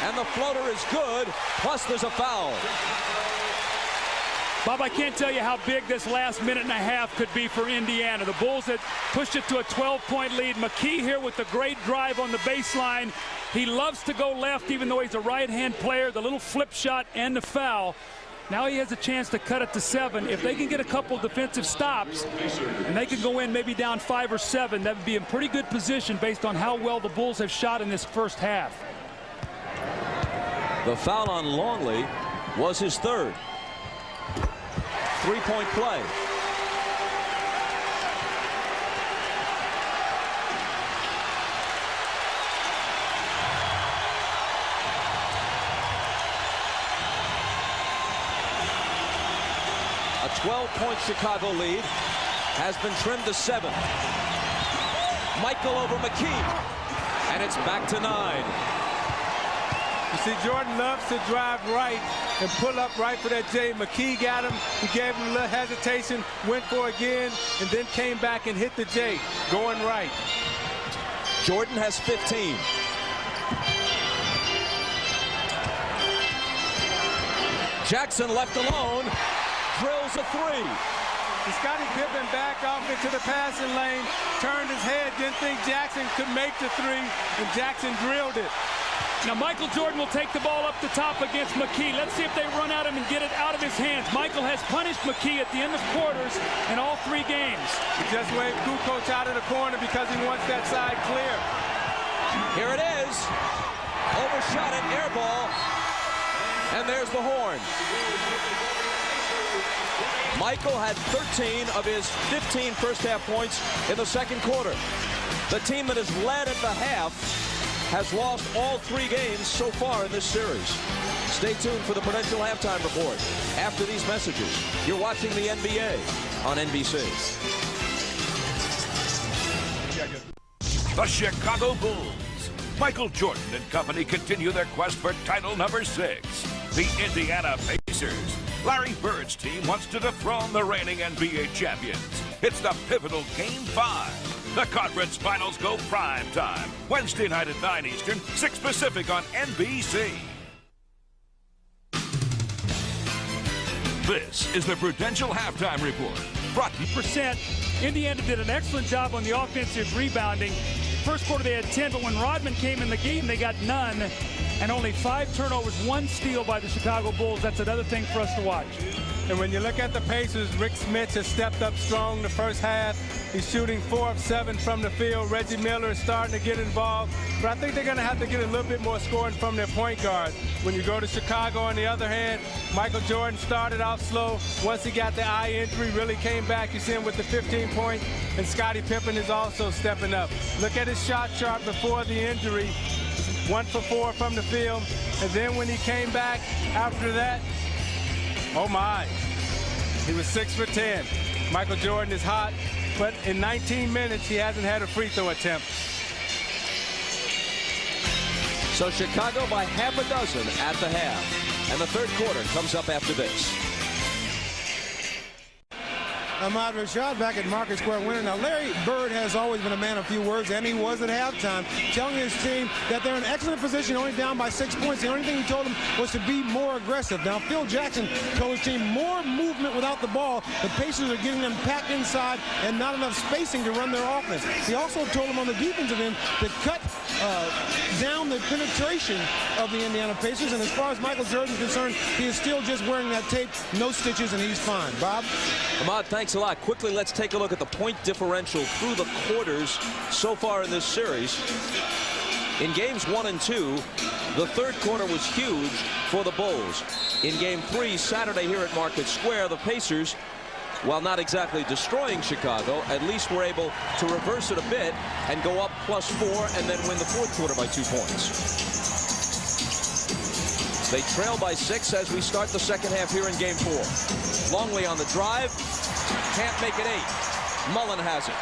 and the floater is good, plus there's a foul. Bob, I can't tell you how big this last minute and a half could be for Indiana. The Bulls had pushed it to a 12-point lead. McKee here with the great drive on the baseline. He loves to go left, even though he's a right-hand player. The little flip shot and the foul. Now he has a chance to cut it to 7. If they can get a couple defensive stops and they can go in maybe down 5 or 7, that would be in pretty good position based on how well the Bulls have shot in this first half. The foul on Longley was his 3rd. 3-point play. A 12-point Chicago lead has been trimmed to 7. Michael over McKee, and it's back to 9. You see, Jordan loves to drive right and pull up right for that J. McKee got him. He gave him a little hesitation, went for it again, and then came back and hit the J, going right. Jordan has 15. Jackson left alone, drills a 3. And Scottie Pippen back off into the passing lane, turned his head, didn't think Jackson could make the 3, and Jackson drilled it. Now Michael Jordan will take the ball up the top against McKee. Let's see if they run at him and get it out of his hands. Michael has punished McKee at the end of quarters in all 3 games. He just waved Kukoc out of the corner because he wants that side clear. Here it is. Overshot it, air ball. And there's the horn. Michael had 13 of his 15 first-half points in the second quarter. The team that has led at the half has lost all 3 games so far in this series. Stay tuned for the Prudential Halftime Report. After these messages, you're watching the NBA on NBC. The Chicago Bulls. Michael Jordan and company continue their quest for title number 6. The Indiana Pacers. Larry Bird's team wants to dethrone the reigning NBA champions. It's the pivotal Game 5. The conference finals go prime time. Wednesday night at 9 Eastern, 6 Pacific on NBC. This is the Prudential Halftime Report. Brought to you. Indiana did an excellent job on the offensive rebounding. First quarter they had 10, but when Rodman came in the game, they got none. and only 5 turnovers, 1 steal by the Chicago Bulls. That's another thing for us to watch. And when you look at the Pacers, Rick Smits has stepped up strong the first half. He's shooting 4 of 7 from the field. Reggie Miller is starting to get involved. But I think they're going to have to get a little bit more scoring from their point guard. When you go to Chicago, on the other hand, Michael Jordan started off slow. Once he got the eye injury, really came back. You see him with the 15 points. And Scottie Pippen is also stepping up. Look at his shot chart before the injury. 1 for 4 from the field. And then when he came back after that, oh my, he was 6 for 10. Michael Jordan is hot, but in 19 minutes, he hasn't had a free throw attempt. So Chicago by half a dozen at the half. And the third quarter comes up after this. Ahmad Rashad back at Market Square winner. Now, Larry Bird has always been a man of few words, and he was at halftime, telling his team that they're in excellent position, only down by 6 points. The only thing he told them was to be more aggressive. Now, Phil Jackson told his team more movement without the ball. The Pacers are getting them packed inside and not enough spacing to run their offense. He also told them on the defensive end to cut down the penetration of the Indiana Pacers. And as far as Michael Jordan is concerned, he is still just wearing that tape, no stitches, and he's fine. Bob? Ahmad, thanks a lot. Quickly, let's take a look at the point differential through the quarters so far in this series. In games 1 and 2, the third quarter was huge for the Bulls. In game 3 Saturday here at Market Square, the Pacers, while not exactly destroying Chicago, at least were able to reverse it a bit and go up +4 and then win the fourth quarter by 2 points. They trail by 6 as we start the second half here in game 4. Longley on the drive. Can't make it 8. Mullen has it.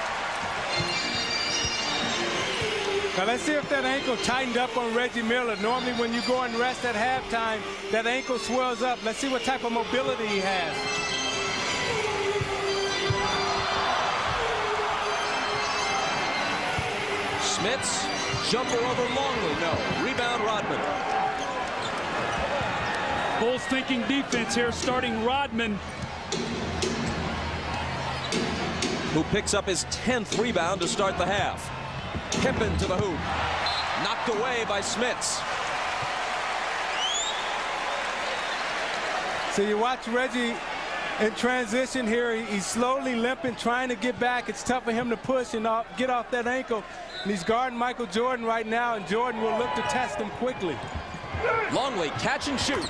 Now let's see if that ankle tightened up on Reggie Miller. Normally when you go and rest at halftime, that ankle swells up. Let's see what type of mobility he has. Smits, jumper over Longley, no. Rebound Rodman. Bulls thinking defense here, starting Rodman, who picks up his 10th rebound to start the half. Pippen to the hoop. Knocked away by Smits. So you watch Reggie in transition here. He's slowly limping, trying to get back. It's tough for him to push and get off that ankle. And he's guarding Michael Jordan right now, and Jordan will look to test him quickly. Longley, catch and shoot.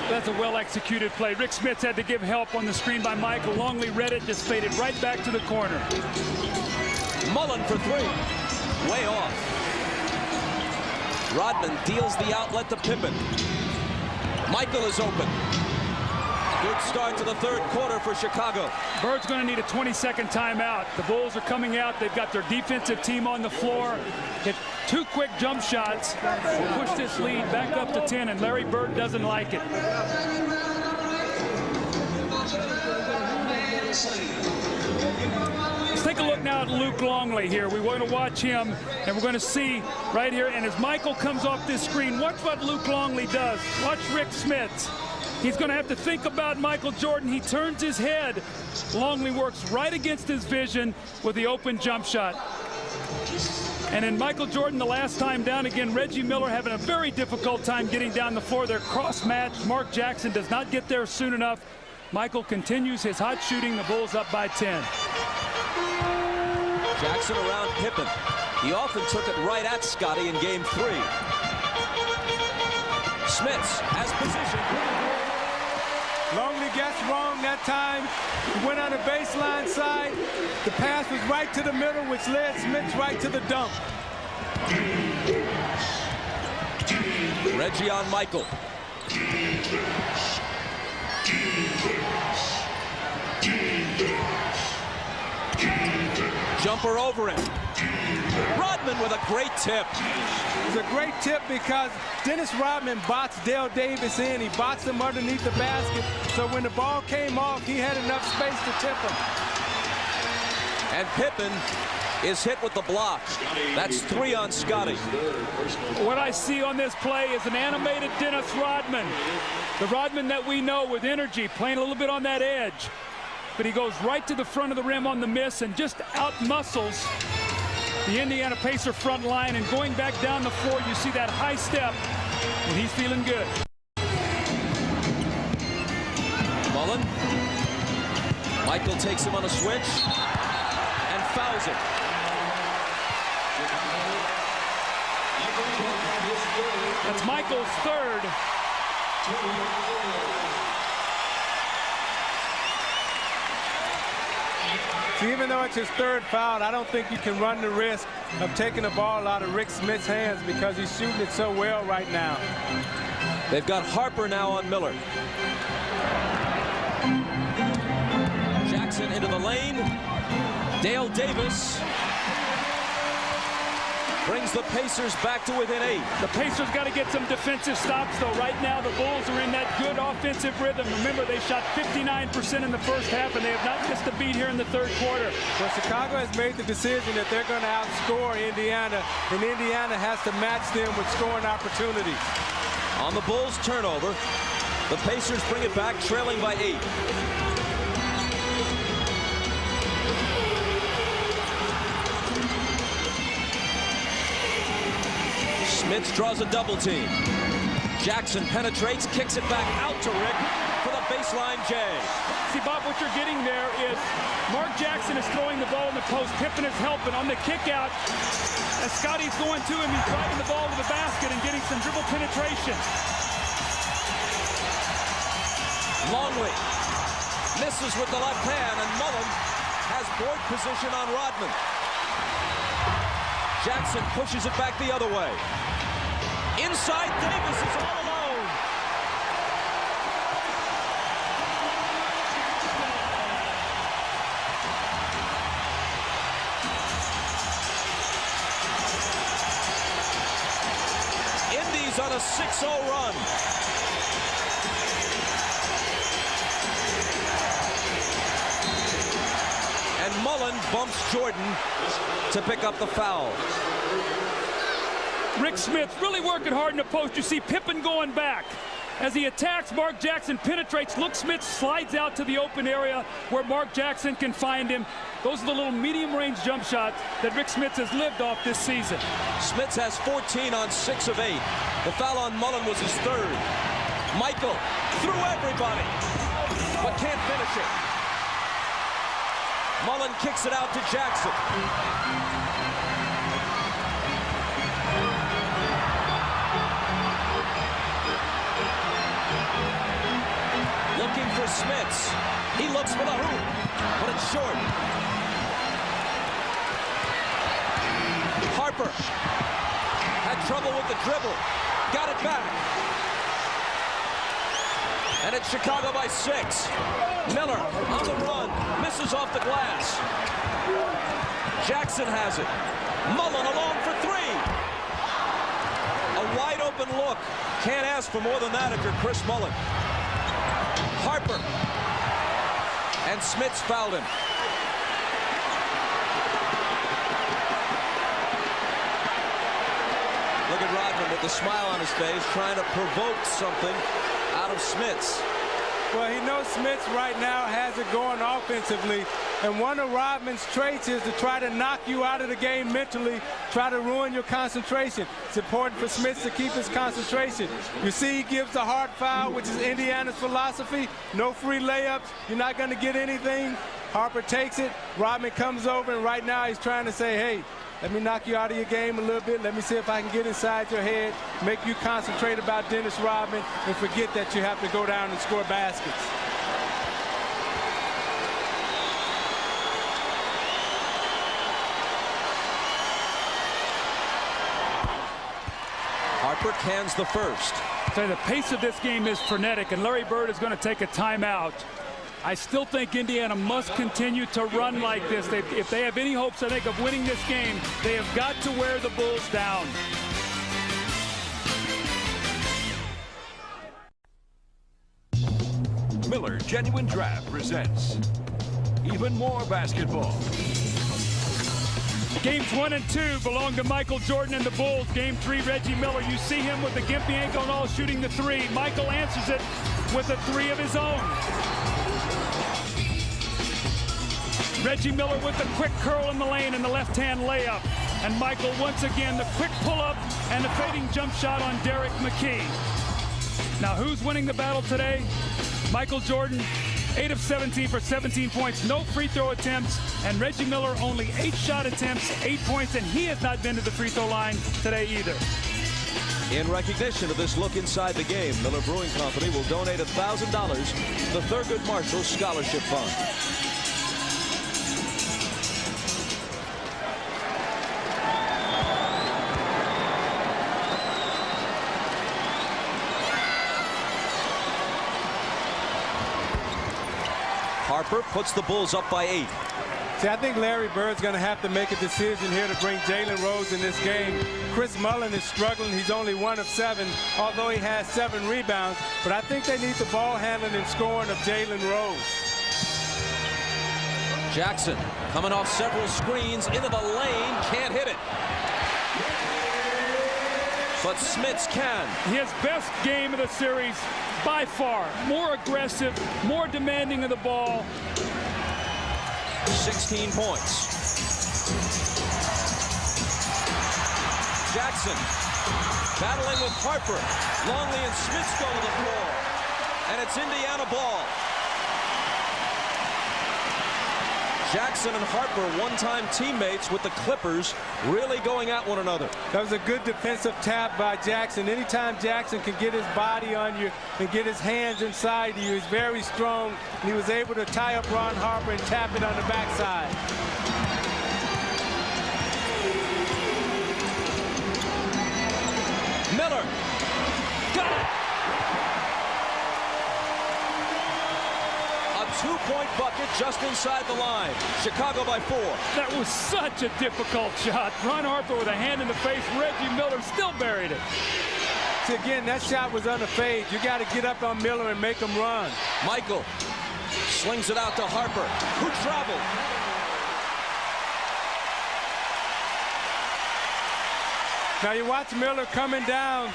That's a well-executed play. Rick Smits had to give help on the screen by Michael. Longley read it, just faded right back to the corner. Mullen for 3. Way off. Rodman deals the outlet to Pippen. Michael is open. Good start to the third quarter for Chicago. Bird's going to need a 20-second timeout. The Bulls are coming out. They've got their defensive team on the floor. Hit 2 quick jump shots will push this lead back up to 10, and Larry Bird doesn't like it. Let's take a look now at Luke Longley here. We're going to watch him, and we're going to see right here. And as Michael comes off this screen, watch what Luke Longley does. Watch Rick Smits. He's going to have to think about Michael Jordan. He turns his head. Longley works right against his vision with the open jump shot. And in Michael Jordan, the last time down again, Reggie Miller having a very difficult time getting down the floor. They're cross-matched. Mark Jackson does not get there soon enough. Michael continues his hot shooting. The Bulls up by 10. Jackson around Pippen. He often took it right at Scottie in game 3. Smits has position. Longley gets wrong that time. He went on the baseline side. The pass was right to the middle, which led Smits right to the dunk. Reggie on Michael. Jumper over him. Rodman with a great tip. It's a great tip because Dennis Rodman boxed Dale Davis in. He boxed him underneath the basket. So when the ball came off, he had enough space to tip him. And Pippen is hit with the block. That's 3 on Scottie. What I see on this play is an animated Dennis Rodman. The Rodman that we know with energy, playing a little bit on that edge. But he goes right to the front of the rim on the miss and just out-muscles the Indiana Pacer front line, and going back down the floor, you see that high step, and he's feeling good. Mullen. Michael takes him on a switch and fouls it. That's Michael's third. So even though it's his third foul, I don't think you can run the risk of taking the ball out of Rick Smith's hands because he's shooting it so well right now. They've got Harper now on Miller. Jackson into the lane. Dale Davis brings the Pacers back to within 8. The Pacers got to get some defensive stops, though. Right now, the Bulls are in that good offensive rhythm. Remember, they shot 59% in the first half, and they have not missed a beat here in the third quarter. Well, Chicago has made the decision that they're going to outscore Indiana, and Indiana has to match them with scoring opportunities. On the Bulls turnover, the Pacers bring it back, trailing by 8. Smits draws a double team. Jackson penetrates, kicks it back out to Rick for the baseline J. See, Bob, what you're getting there is Mark Jackson is throwing the ball in the post. Pippen is helping on the kick out. As Scotty's going to him, he's driving the ball to the basket and getting some dribble penetration. Longley misses with the left hand, and Mullen has board position on Rodman. Jackson pushes it back the other way. Inside, Davis is all alone. Indies on a 6-0 run. And Mullen bumps Jordan to pick up the foul. Rick Smith really working hard in the post. You see Pippen going back. As he attacks, Mark Jackson penetrates. Look, Smith slides out to the open area where Mark Jackson can find him. Those are the little medium-range jump shots that Rick Smith has lived off this season. Smith has 14 on 6 of 8. The foul on Mullen was his third. Michael through everybody, but can't finish it. Mullen kicks it out to Jackson. Looking for Smits. He looks for the hoop, but it's short. Harper had trouble with the dribble. Got it back. And it's Chicago by 6. Miller on the run. Misses off the glass. Jackson has it. Mullen along for 3. A wide open look. Can't ask for more than that if you're Chris Mullen. Harper. And Smits fouled him. Look at Rodman with the smile on his face, trying to provoke something out of Smits. Well, he knows Smits right now has it going offensively, and one of Rodman's traits is to try to knock you out of the game mentally, try to ruin your concentration. It's important for Smits to keep his concentration. You see he gives the hard foul, which is Indiana's philosophy. No free layups. You're not going to get anything. Harper takes it. Rodman comes over, and right now he's trying to say, hey, let me knock you out of your game a little bit. Let me see if I can get inside your head, make you concentrate about Dennis Rodman, and forget that you have to go down and score baskets. Harper cans the first. So the pace of this game is frenetic, and Larry Bird is going to take a timeout. I still think Indiana must continue to run like this. If they have any hopes, I think, of winning this game, they have got to wear the Bulls down. Miller Genuine Draft presents even more basketball. Games 1 and 2 belong to Michael Jordan and the Bulls. Game 3, Reggie Miller. You see him with the gimpy ankle and all shooting the 3. Michael answers it with a 3 of his own. Reggie Miller with the quick curl in the lane and the left-hand layup. And Michael, once again, the quick pull-up and the fading jump shot on Derek McKee. Now, who's winning the battle today? Michael Jordan, 8 of 17 for 17 points, no free throw attempts, and Reggie Miller only 8 shot attempts, 8 points, and he has not been to the free throw line today either. In recognition of this look inside the game, Miller Brewing Company will donate $1,000 to the Thurgood Marshall Scholarship Fund. Harper puts the Bulls up by 8. See, I think Larry Bird's going to have to make a decision here to bring Jalen Rose in this game. Chris Mullin is struggling. He's only 1 of 7, although he has 7 rebounds. But I think they need the ball handling and scoring of Jalen Rose. Jackson coming off several screens into the lane, can't hit it. But Smits can. His best game of the series by far. More aggressive, more demanding of the ball. 16 points. Jackson battling with Harper. Longley and Smits go to the floor. And it's Indiana ball. Jackson and Harper, one-time teammates with the Clippers, really going at one another. That was a good defensive tap by Jackson. Anytime Jackson can get his body on you and get his hands inside you, he's very strong. And he was able to tie up Ron Harper and tap it on the backside. Miller got it. A 2-point bucket just inside the line. Chicago by 4. That was such a difficult shot. Ron Harper with a hand in the face. Reggie Miller still buried it. See, again, that shot was on the fade. You got to get up on Miller and make him run. Michael slings it out to Harper, who traveled. Now you watch Miller coming down,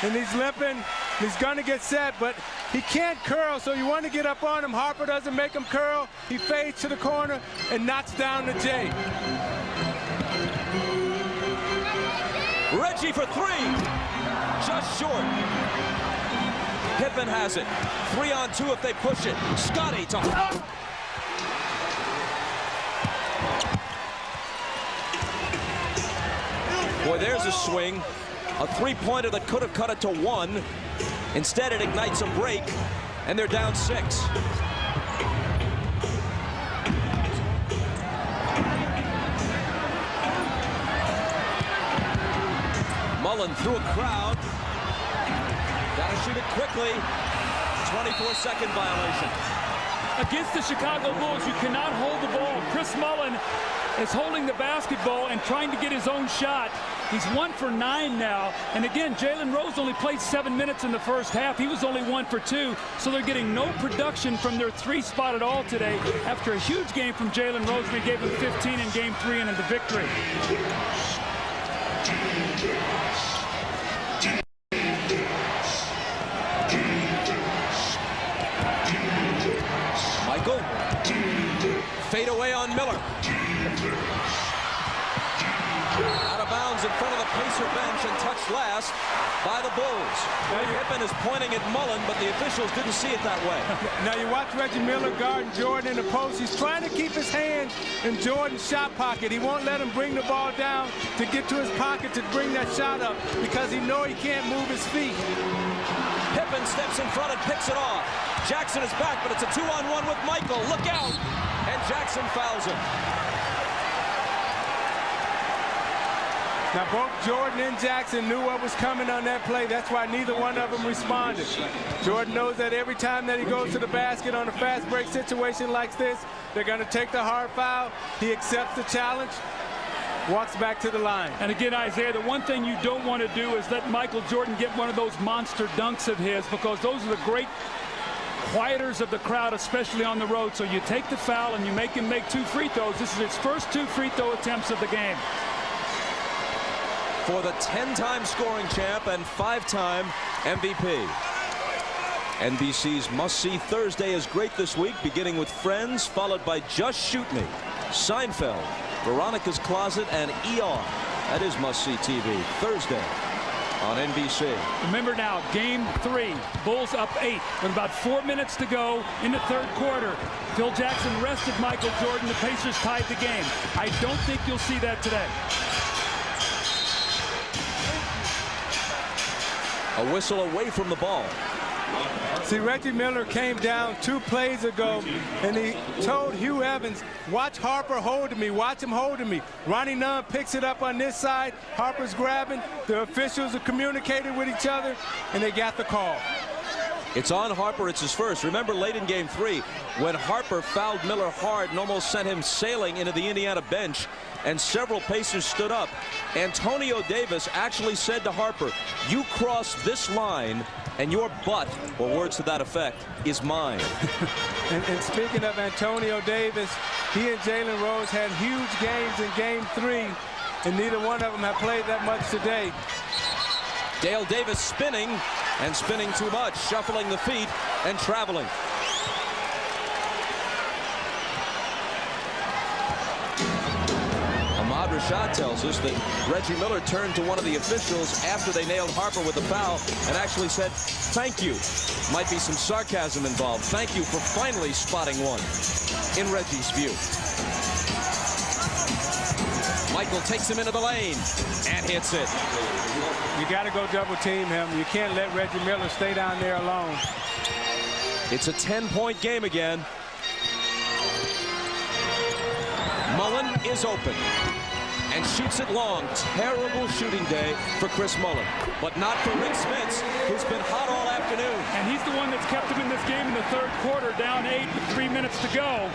and he's limping. He's going to get set, but he can't curl, so you want to get up on him. Harper doesn't make him curl. He fades to the corner and knocks down the J. Reggie for 3. Just short. Pippen has it. 3-on-2 if they push it. Scotty to... Boy, there's a swing. A 3-pointer that could have cut it to 1. Instead, it ignites a break, and they're down 6. Mullin through a crowd. Gotta shoot it quickly. 24-second violation. Against the Chicago Bulls, you cannot hold the ball. Chris Mullin is holding the basketball and trying to get his own shot. He's 1 for 9 now. And again, Jalen Rose only played 7 minutes in the first half. He was only 1 for 2. So they're getting no production from their 3 spot at all today after a huge game from Jalen Rose. We gave him 15 in game 3 and in the victory. Michael. Fade away on Miller. Out of bounds in front of the Pacer bench and touched last by the Bulls. Pippen is pointing at Mullin, but the officials didn't see it that way. Now you watch Reggie Miller guarding Jordan in the post. He's trying to keep his hands in Jordan's shot pocket. He won't let him bring the ball down to get to his pocket to bring that shot up because he knows he can't move his feet. Pippen steps in front and picks it off. Jackson is back, but it's a 2-on-1 with Michael. Look out! And Jackson fouls him. Now both Jordan and Jackson knew what was coming on that play. That's why neither one of them responded. Jordan knows that every time that he goes to the basket on a fast break situation like this, they're going to take the hard foul. He accepts the challenge, walks back to the line. And again, Isaiah, the one thing you don't want to do is let Michael Jordan get one of those monster dunks of his, because those are the great quieters of the crowd, especially on the road. So you take the foul and you make him make 2 free throws. This is his first 2 free throw attempts of the game. For the 10-time scoring champ and 5-time MVP. NBC's must-see Thursday is great this week, beginning with Friends, followed by Just Shoot Me, Seinfeld, Veronica's Closet, and ER. That is must-see TV. Thursday on NBC. Remember now, game 3, Bulls up 8 with about 4 minutes to go in the third quarter. Phil Jackson rested Michael Jordan. The Pacers tied the game. I don't think you'll see that today. A whistle away from the ball. See, Reggie Miller came down 2 plays ago, and he told Hugh Evans, watch Harper holding me, watch him holding me. Ronnie Nunn picks it up on this side. Harper's grabbing. The officials are communicating with each other, and they got the call. It's on Harper. It's his first. Remember late in game 3 when Harper fouled Miller hard and almost sent him sailing into the Indiana bench, and several Pacers stood up. Antonio Davis actually said to Harper, you cross this line and your butt, or words to that effect, is mine. And speaking of Antonio Davis, he and Jalen Rose had huge games in game 3, and neither one of them have played that much today. Dale Davis spinning, and spinning too much, shuffling the feet and traveling. Ahmad Rashad tells us that Reggie Miller turned to one of the officials after they nailed Harper with the foul and actually said, thank you. Might be some sarcasm involved. Thank you for finally spotting one, in Reggie's view. Michael takes him into the lane and hits it. You got to go double team him. You can't let Reggie Miller stay down there alone. It's a 10-point game again. Mullen is open and shoots it long. Terrible shooting day for Chris Mullen, but not for Rick Smits, who's been hot all afternoon. And he's the one that's kept him in this game in the third quarter, down 8 with 3 minutes to go.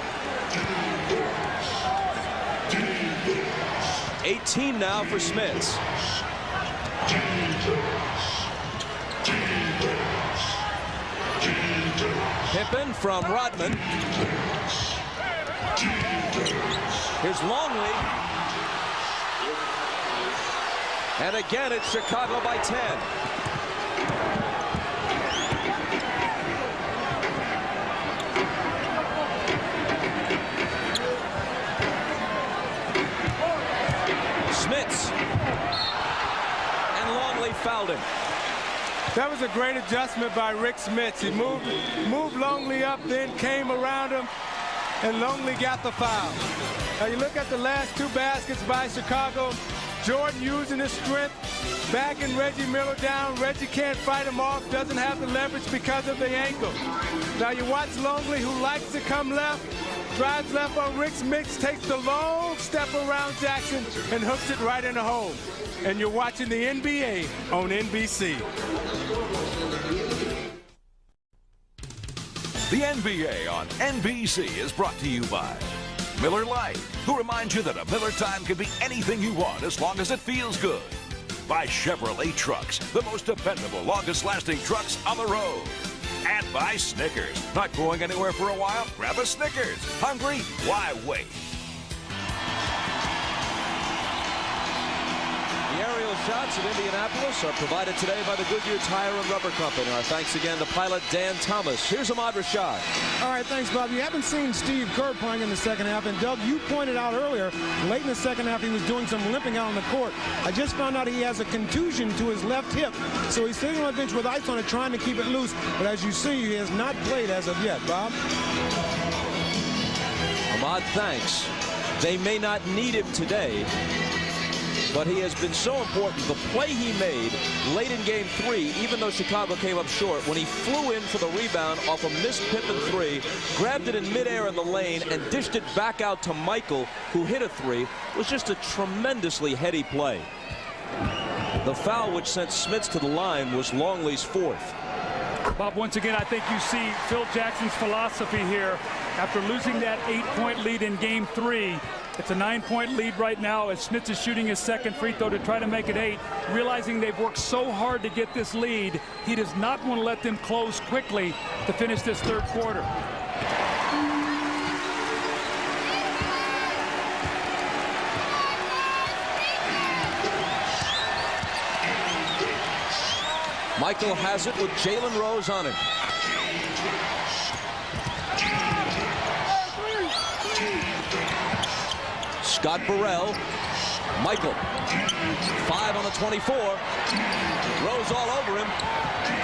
18 now for Smits. Pippen from Rodman. Here's Longley. And again, it's Chicago by 10. Smits. And Longley fouled him. That was a great adjustment by Rick Smits. He moved Longley up, then came around him, and Longley got the foul. Now you look at the last 2 baskets by Chicago. Jordan using his strength, backing Reggie Miller down. Reggie can't fight him off, doesn't have the leverage because of the ankle. Now you watch Longley, who likes to come left, drives left on Rick Smits, takes the long step around Jackson and hooks it right in the hole. And you're watching the NBA on NBC. The NBA on NBC is brought to you by Miller Lite, who reminds you that a Miller time can be anything you want as long as it feels good. By Chevrolet Trucks, the most dependable, longest-lasting trucks on the road. And by Snickers. Not going anywhere for a while? Grab a Snickers. Hungry? Why wait? The aerial shots of Indianapolis are provided today by the Goodyear Tire and Rubber Company. Our thanks again to pilot Dan Thomas. Here's Ahmad Rashad. All right, thanks, Bob. You haven't seen Steve Kerr playing in the second half. And, Doug, you pointed out earlier, late in the second half, he was doing some limping out on the court. I just found out he has a contusion to his left hip. So he's sitting on the bench with ice on it, trying to keep it loose. But as you see, he has not played as of yet, Bob. Ahmad, thanks. They may not need him today, but he has been so important. The play he made late in game 3, even though Chicago came up short, when he flew in for the rebound off a missed Pippen 3, grabbed it in midair in the lane and dished it back out to Michael, who hit a 3, was just a tremendously heady play. The foul which sent Smits to the line was Longley's 4th. Bob, once again, I think you see Phil Jackson's philosophy here. After losing that 8-point lead in game 3, it's a 9-point lead right now as Smits is shooting his second free throw to try to make it 8. Realizing they've worked so hard to get this lead, he does not want to let them close quickly to finish this third quarter. Michael has it with Jalen Rose on it. Scott Burrell Michael, 5 on the 24. Rose all over him.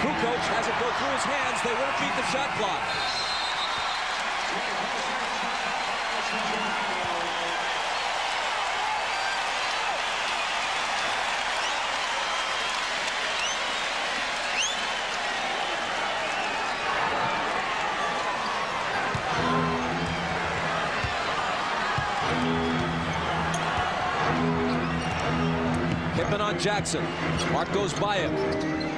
Kukoc has it go through his hands. They won't beat the shot clock. On Jackson. Mark goes by him.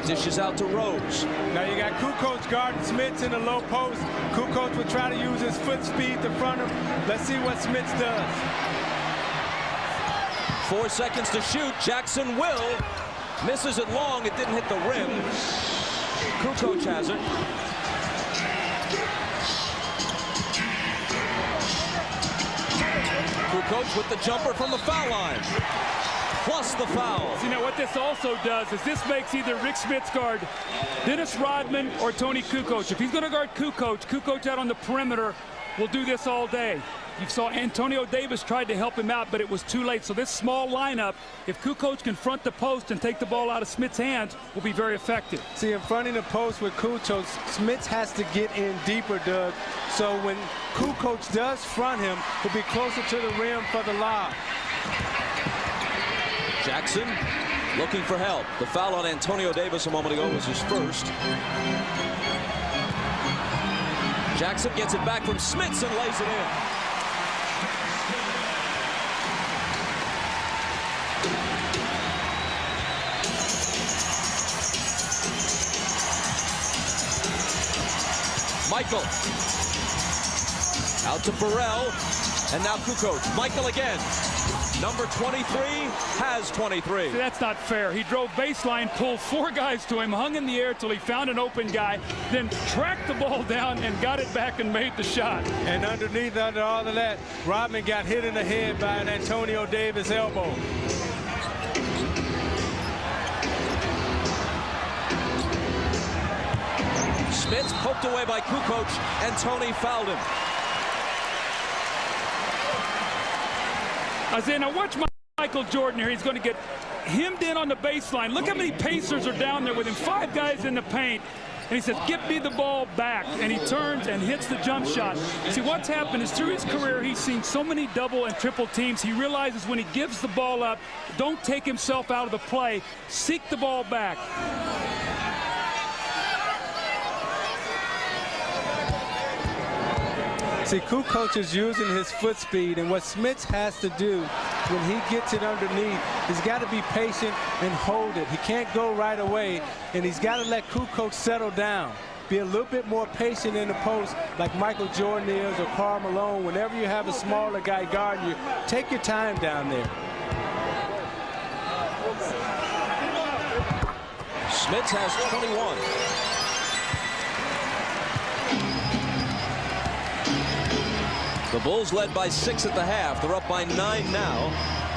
Dishes out to Rose. Now you got Kukoc guarding Smits in the low post. Kukoc would try to use his foot speed to front him. Let's see what Smits does. 4 seconds to shoot. Jackson will. Misses it long. It didn't hit the rim. Kukoc has it. Kukoc with the jumper from the foul line. Plus the foul. See, now what this also does is this makes either Rick Smits guard Dennis Rodman or Tony Kukoc. If he's going to guard Kukoc out on the perimeter will do this all day. You saw Antonio Davis tried to help him out, but it was too late. So this small lineup, if Kukoc can front the post and take the ball out of Smits' hands, will be very effective. See, in fronting the post with Kukoc, Smits has to get in deeper, Doug. So when Kukoc does front him, he'll be closer to the rim for the lob. Jackson looking for help. The foul on Antonio Davis a moment ago was his first. Jackson gets it back from Smits and lays it in. Michael out to Burrell, and now Kukoc. Michael again. Number 23 has 23. See, that's not fair. He drove baseline, pulled 4 guys to him, hung in the air till he found an open guy, then tracked the ball down and got it back and made the shot. And underneath, under all of that, Rodman got hit in the head by an Antonio Davis elbow. Smits poked away by Kukoc, and Tony fouled him. Isaiah, now watch Michael Jordan here. He's going to get hemmed in on the baseline. Look how many Pacers are down there with him. 5 guys in the paint. And he says, "Get me the ball back." And he turns and hits the jump shot. See, what's happened is through his career, he's seen so many double and triple teams. He realizes when he gives the ball up, don't take himself out of the play. Seek the ball back. See, Kukoc is using his foot speed, and what Smits has to do when he gets it underneath, he's got to be patient and hold it. He can't go right away, and he's got to let Kukoc settle down. Be a little bit more patient in the post like Michael Jordan is or Karl Malone. Whenever you have a smaller guy guarding you, take your time down there. Smits has 21. The Bulls led by 6 at the half. They're up by 9 now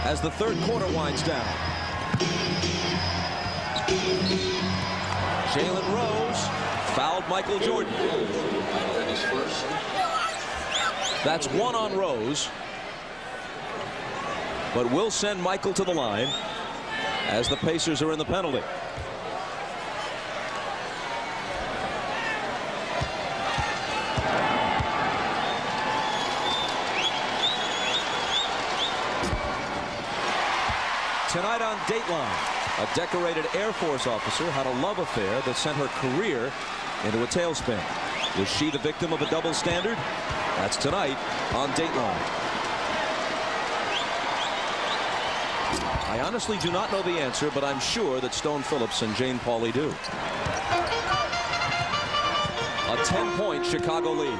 as the third quarter winds down. Jalen Rose fouled Michael Jordan. That's 1 on Rose, but will send Michael to the line as the Pacers are in the penalty. Tonight on Dateline, a decorated Air Force officer had a love affair that sent her career into a tailspin. Was she the victim of a double standard? That's tonight on Dateline. I honestly do not know the answer, but I'm sure that Stone Phillips and Jane Pauley do. A 10-point Chicago lead.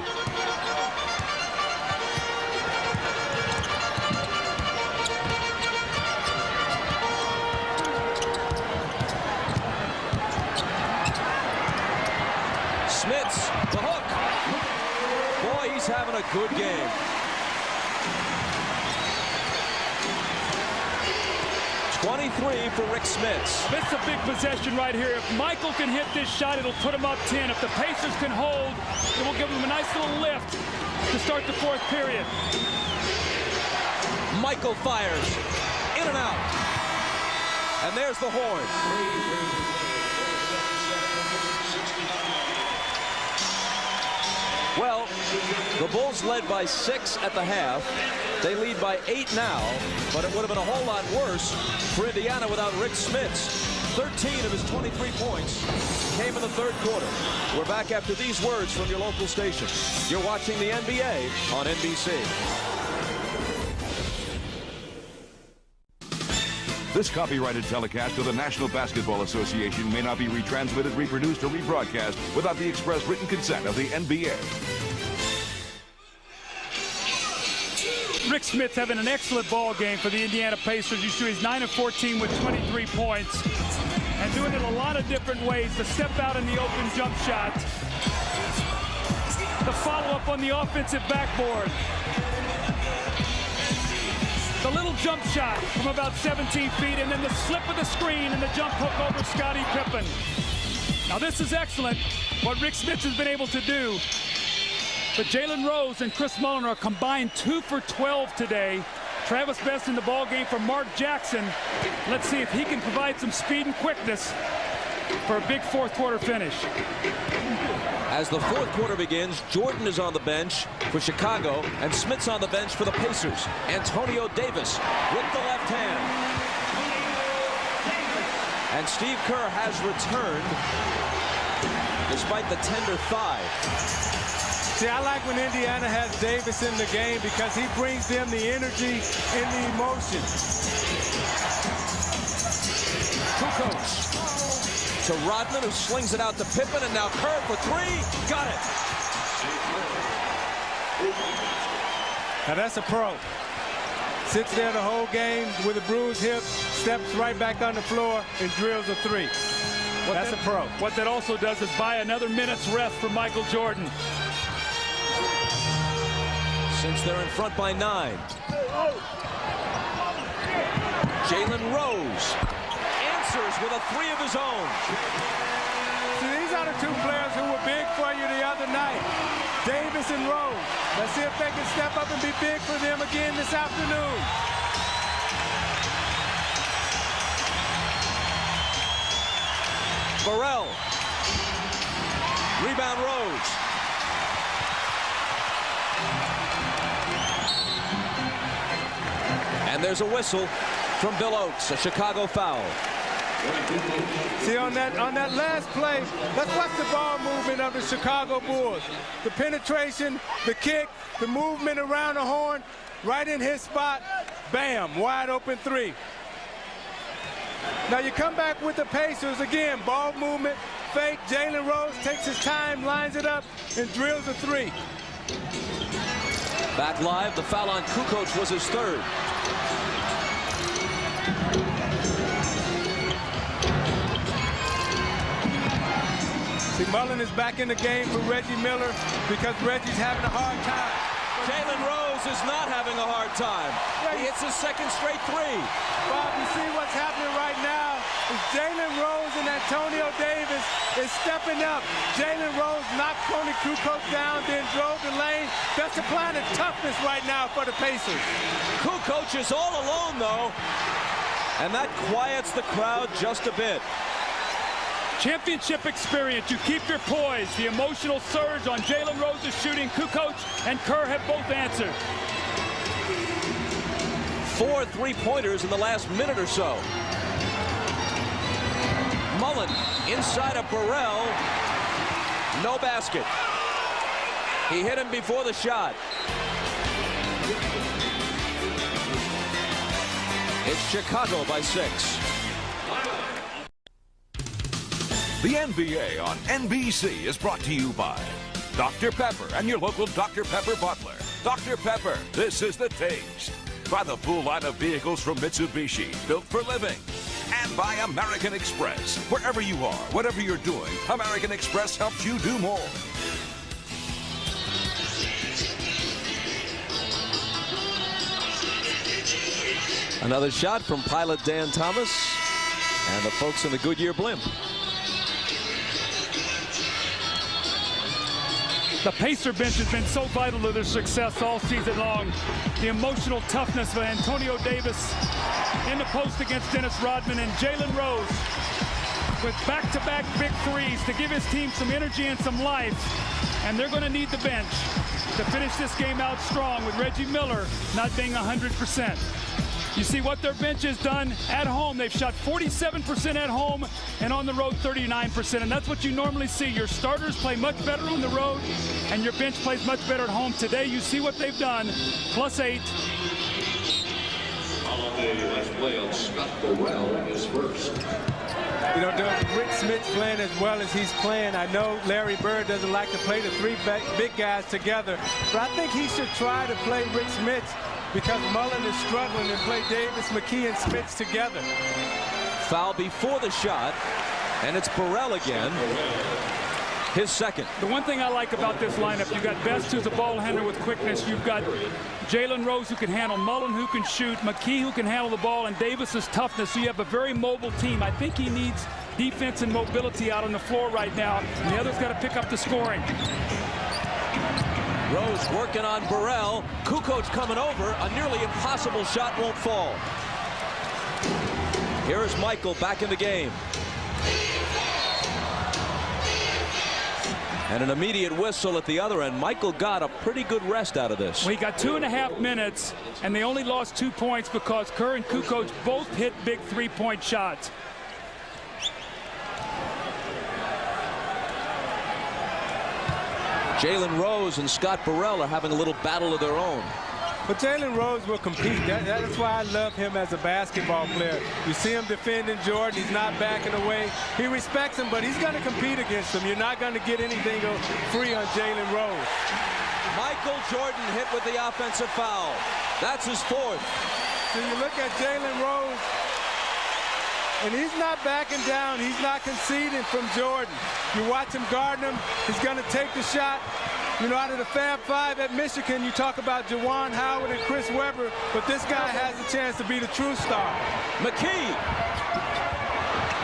Smits, the hook. Boy, he's having a good game. 23 for Rick Smits. This is a big possession right here. If Michael can hit this shot, it'll put him up 10. If the Pacers can hold, it will give them a nice little lift to start the fourth period. Michael fires. in and out. And there's the horn. Well, the Bulls led by 6 at the half. They lead by 8 now, but it would have been a whole lot worse for Indiana without Rick Smits. 13 of his 23 points came in the third quarter. We're back after these words from your local station. You're watching the NBA on NBC. This copyrighted telecast of the National Basketball Association may not be retransmitted, reproduced, or rebroadcast without the express written consent of the NBA. Rick Smits having an excellent ball game for the Indiana Pacers. You see he's 9 of 14 with 23 points and doing it a lot of different ways. The step out in the open jump shot, the follow-up on the offensive backboard, the little jump shot from about 17 feet, and then the slip of the screen and the jump hook over Scottie Pippen. Now this is excellent, what Rick Smits has been able to do. But Jalen Rose and Chris Mullin are combined 2 for 12 today. Travis Best in the ball game for Mark Jackson. Let's see if he can provide some speed and quickness for a big fourth quarter finish. As the fourth quarter begins, Jordan is on the bench for Chicago and Smits on the bench for the Pacers. Antonio Davis with the left hand. And Steve Kerr has returned despite the tender thigh. See, I like when Indiana has Davis in the game because he brings them the energy and the emotion. Kukoc to Rodman, who slings it out to Pippen, and now Kerr for 3. Got it. Now that's a pro. Sits there the whole game with a bruised hip, steps right back on the floor, and drills a 3. That's a pro. What that also does is buy another minute's rest for Michael Jordan. Since they're in front by 9. Jalen Rose answers with a 3 of his own. See, these are the 2 players who were big for you the other night. Davis and Rose. Let's see if they can step up and be big for them again this afternoon. Burrell. Rebound Rose. And there's a whistle from Bill Oates, a Chicago foul. See, on that last play, let's watch the ball movement of the Chicago Bulls. The penetration, the kick, the movement around the horn, right in his spot, bam, wide open 3. Now you come back with the Pacers again, ball movement, fake, Jalen Rose takes his time, lines it up, and drills a 3. Back live, the foul on Kukoc was his 3rd. See, Mullin is back in the game for Reggie Miller because Reggie's having a hard time. Jalen Rose is not having a hard time. He hits his 2nd straight 3. Bob, you see what's happening right now is Jalen Rose and Antonio Davis is stepping up. Jalen Rose knocked Tony Kukoc down, then drove the lane. That's applying the toughness right now for the Pacers. Kukoc is all alone, though, and that quiets the crowd just a bit. Championship experience. You keep your poise. The emotional surge on Jalen Rose's shooting. Kukoc and Kerr have both answered. 4 3-pointers in the last minute or so. Mullin inside of Burrell. No basket. He hit him before the shot. It's Chicago by 6. The NBA on NBC is brought to you by Dr. Pepper and your local Dr. Pepper butler. Dr. Pepper, this is the taste. By the full line of vehicles from Mitsubishi, built for living. And by American Express. Wherever you are, whatever you're doing, American Express helps you do more. Another shot from pilot Dan Thomas and the folks in the Goodyear blimp. The Pacer bench has been so vital to their success all season long. The emotional toughness of Antonio Davis in the post against Dennis Rodman, and Jalen Rose with back-to-back big threes to give his team some energy and some life. And they're going to need the bench to finish this game out strong, with Reggie Miller not being 100%. You see what their bench has done at home. They've shot 47% at home, and on the road 39%. And that's what you normally see. Your starters play much better on the road, and your bench plays much better at home. Today you see what they've done. +8. Let's play on Scott Burrell is first. You know, Doug, Rick Smith's playing as well as he's playing. I know Larry Bird doesn't like to play the three big guys together, but I think he should try to play Rick Smith, because Mullen is struggling, and play Davis, McKee, and Smith together. Foul before the shot, and it's Burrell again. His second. The one thing I like about this lineup, you've got Best, who's a ball handler with quickness. You've got Jalen Rose, who can handle, Mullen, who can shoot, McKee, who can handle the ball, and Davis's toughness. So you have a very mobile team. I think he needs defense and mobility out on the floor right now, and the other's got to pick up the scoring. Rose working on Burrell. Kukoc coming over. A nearly impossible shot won't fall. Here's Michael back in the game. And an immediate whistle at the other end. Michael got a pretty good rest out of this. Well, he got 2.5 minutes, and they only lost 2 points because Kerr and Kukoc both hit big three-point shots. Jalen Rose and Scott Burrell are having a little battle of their own. But Jalen Rose will compete. That's why I love him as a basketball player. You see him defending Jordan. He's not backing away. He respects him, but he's going to compete against him. You're not going to get anything free on Jalen Rose. Michael Jordan hit with the offensive foul. That's his fourth. So you look at Jalen Rose, and he's not backing down. He's not conceding from Jordan. You watch him guarding him. He's going to take the shot. You know, out of the Fab Five at Michigan, you talk about Juwan Howard and Chris Webber, but this guy has a chance to be the true star. McKee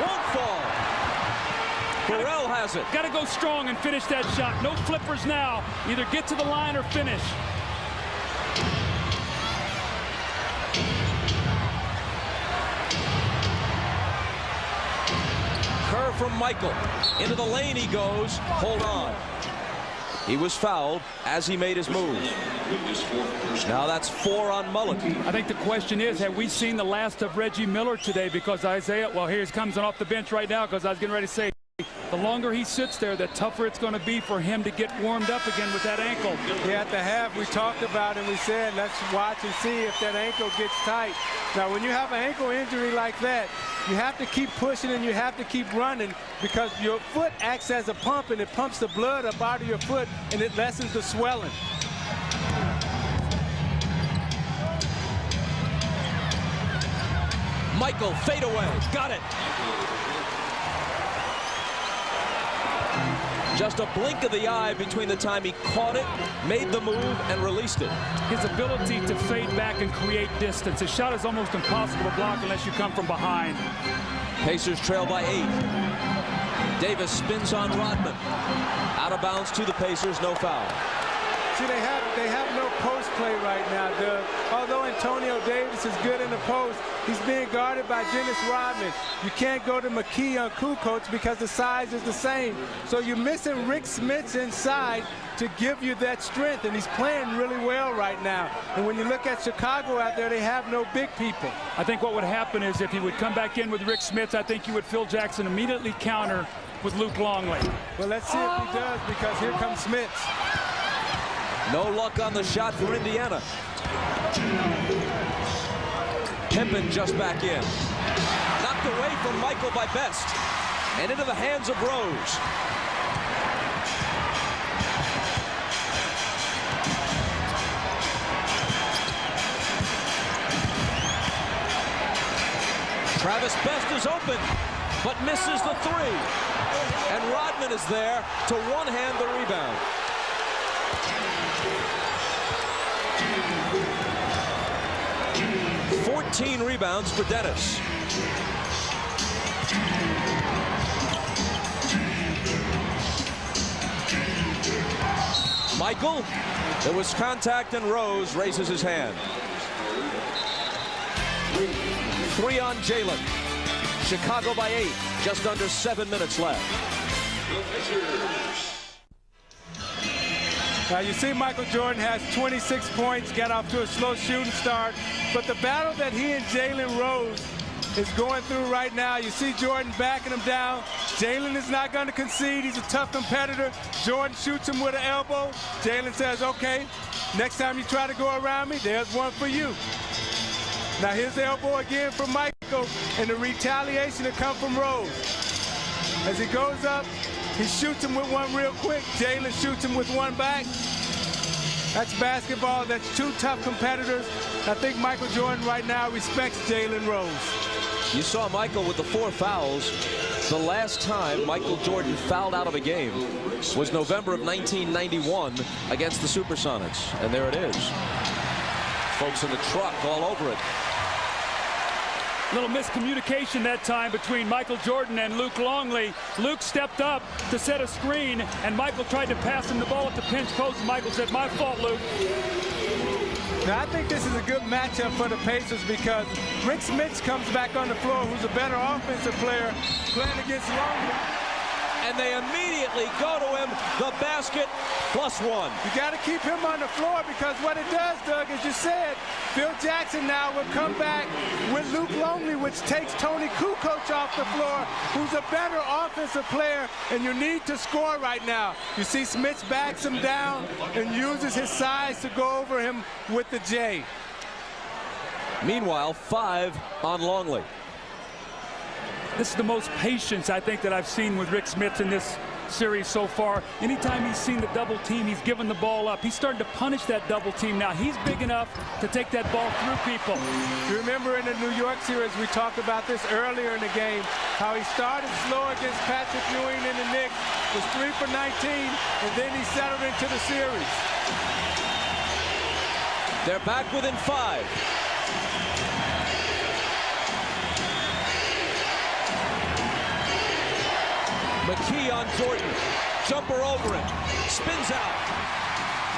won't fall. Burrell has it. Got to go strong and finish that shot. No flippers now. Either get to the line or finish. Kerr from Michael. Into the lane he goes. Hold on. He was fouled as he made his move. Now that's 4 on Mullen. I think the question is, have we seen the last of Reggie Miller today? Because Isaiah, well, here he comes off the bench right now, because I was getting ready to say, the longer he sits there, the tougher it's going to be for him to get warmed up again with that ankle. Yeah, at the half, we talked about it, and we said, let's watch and see if that ankle gets tight. Now, when you have an ankle injury like that, you have to keep pushing and you have to keep running, because your foot acts as a pump, and it pumps the blood up out of your foot, and it lessens the swelling. Michael, fade away. Got it. Just a blink of the eye between the time he caught it, made the move, and released it. His ability to fade back and create distance. His shot is almost impossible to block unless you come from behind. Pacers trail by 8. Davis spins on Rodman. Out of bounds to the Pacers, no foul. See, they have no post play right now, Doug. Although Antonio Davis is good in the post, he's being guarded by Dennis Rodman. You can't go to McKee on Kukoc because the size is the same. So you're missing Rick Smith inside to give you that strength, and he's playing really well right now. And when you look at Chicago out there, they have no big people. I think what would happen is if he would come back in with Rick Smith, I think you would Phil Jackson immediately counter with Luke Longley. Well, let's see if he does, because here comes Smith. No luck on the shot for Indiana. Pimpin just back in. Knocked away from Michael by Best. And into the hands of Rose. Travis Best is open, but misses the 3. And Rodman is there to one-hand the rebound. 14 rebounds for Dennis. Michael, there was contact and Rose raises his hand. 3 on Jalen. Chicago by 8, just under 7 minutes left. Now you see Michael Jordan has 26 points, got off to a slow shooting start, but the battle that he and Jalen Rose is going through right now, you see Jordan backing him down. Jalen is not going to concede. He's a tough competitor. Jordan shoots him with an elbow. Jalen says, okay, next time you try to go around me, there's one for you. Now here's the elbow again from Michael, and the retaliation that comes from Rose. As he goes up, he shoots him with one real quick. Jalen shoots him with one back. That's basketball. That's two tough competitors. I think Michael Jordan right now respects Jalen Rose. You saw Michael with the 4 fouls. The last time Michael Jordan fouled out of a game was November of 1991 against the Supersonics. And there it is. Folks in the truck all over it. Little miscommunication that time between Michael Jordan and Luke Longley. Luke stepped up to set a screen, and Michael tried to pass him the ball at the pinch post. Michael said, my fault, Luke. Now, I think this is a good matchup for the Pacers because Rick Smits comes back on the floor, who's a better offensive player, playing against Longley. And they immediately go to him, the basket, +1. You got to keep him on the floor because what it does, Doug, as you said, Phil Jackson now will come back with Luke Longley, which takes Tony Kukoc off the floor, who's a better offensive player, and you need to score right now. You see Smits backs him down and uses his size to go over him with the J. Meanwhile, 5 on Longley. This is the most patience, I think, that I've seen with Rick Smits in this series so far. Anytime he's seen the double team, he's given the ball up. He's starting to punish that double team now. He's big enough to take that ball through people. You remember in the New York series, we talked about this earlier in the game, how he started slow against Patrick Ewing and the Knicks, was 3 for 19, and then he settled into the series. They're back within 5. McKee on Jordan. Jumper over him. Spins out.